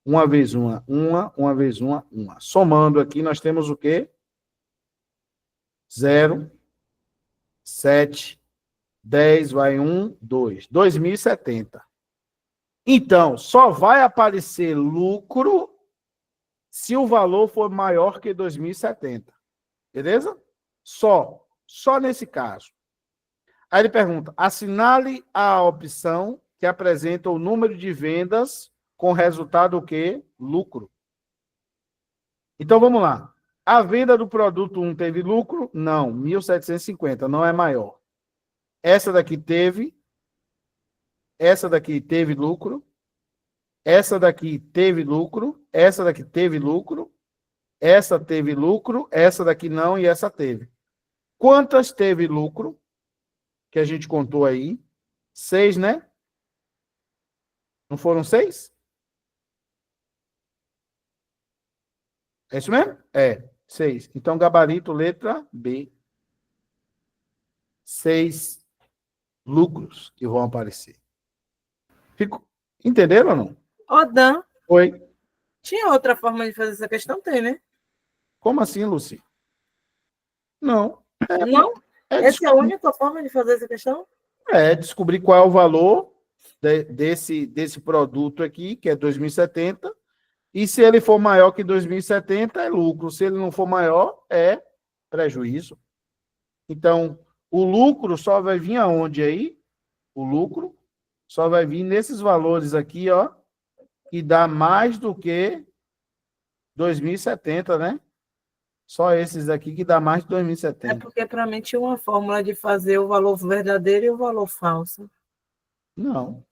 1 vezes 1 é 1. 1 vezes 1 é 1. Somando aqui, nós temos o quê? 0, 7, 10, vai 1, 2. 2.070. Então, só vai aparecer lucro se o valor for maior que 2.070. Beleza? Só nesse caso. Aí ele pergunta, assinale a opção que apresenta o número de vendas com resultado o quê? Lucro. Então, vamos lá. A venda do produto 1 teve lucro? Não, 1.750, não é maior. Essa daqui teve. Essa daqui teve lucro. Essa daqui teve lucro. Essa daqui teve lucro. Essa teve lucro. Essa daqui não e essa teve. Quantas teve lucro? Que a gente contou aí. 6, né? Não foram 6? É isso mesmo? 6. Então, gabarito, letra B. 6 lucros que vão aparecer. Entenderam ou não? Ô, Dan, Oi. tinha outra forma de fazer essa questão? Tem, né? Como assim, Luci? Não. Não? Essa é a descobrir, única forma de fazer essa questão? descobrir qual é o valor desse produto aqui, que é 2.070, e se ele for maior que 2.070, é lucro. Se ele não for maior, é prejuízo. Então, o lucro só vai vir aonde aí? O lucro só vai vir nesses valores aqui, ó, que dá mais do que 2.070, né? Só esses aqui que dá mais de É 2070. porque para mim tinha uma fórmula de fazer o valor verdadeiro e o valor falso. Não.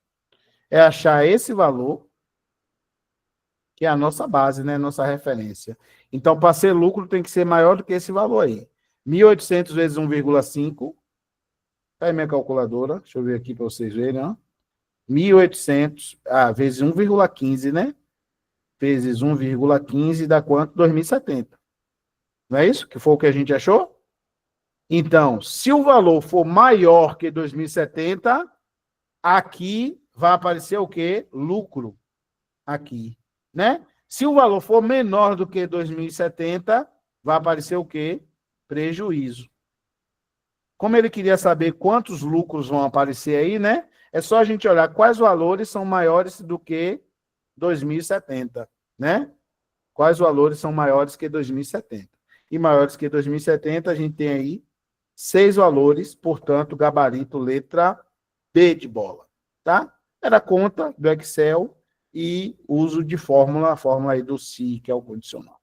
É achar esse valor, que é a nossa base, né? Nossa referência. Então, para ser lucro, tem que ser maior do que esse valor aí. 1.800 vezes 1,5. Tá aí minha calculadora. Deixa eu ver aqui para vocês verem, ó. 1.800 vezes 1,15, né? Vezes 1,15 dá quanto? 2070. Não é isso? Que foi o que a gente achou? Então, se o valor for maior que 2070, aqui vai aparecer o quê? Lucro. Aqui, né? Se o valor for menor do que 2070, vai aparecer o quê? Prejuízo. Como ele queria saber quantos lucros vão aparecer aí, né? É só a gente olhar quais valores são maiores do que 2070, né? Quais valores são maiores que 2070. E maiores que 2070, a gente tem aí 6 valores, portanto, gabarito letra B de bola, tá? Era conta do Excel e uso de fórmula, a fórmula aí do SI, que é o condicional.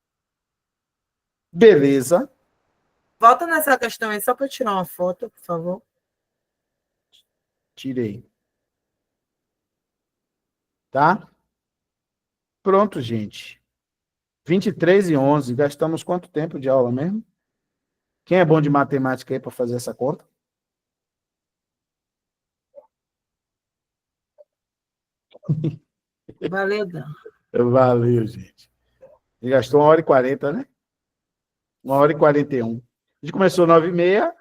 Beleza. Volta nessa questão aí, só para tirar uma foto, por favor. Tirei. Tá? Pronto, gente. 23h11. Gastamos quanto tempo de aula mesmo? Quem é bom de matemática aí para fazer essa conta? Valeu, Dan. Valeu, gente. E gastou 1h40, né? 1h41. A gente começou 9h30,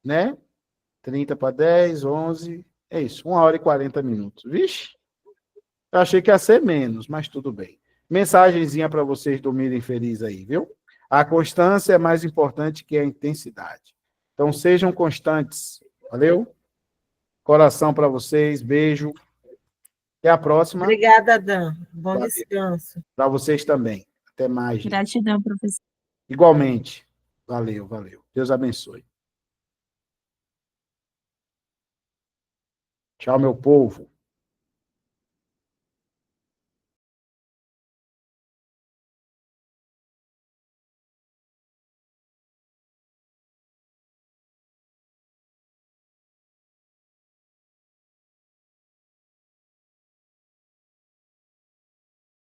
né? 30 para 10, 11. É isso, 1h40. Vixe, eu achei que ia ser menos, mas tudo bem. Mensagenzinha para vocês dormirem felizes aí, viu? A constância é mais importante que a intensidade. Então, sejam constantes. Valeu? Coração para vocês, beijo. Até a próxima. Obrigada, Dan. Bom Valeu. descanso. Para vocês também. Até mais, gente. Gratidão, professor. Igualmente. Valeu, valeu. Deus abençoe. Tchau, meu povo.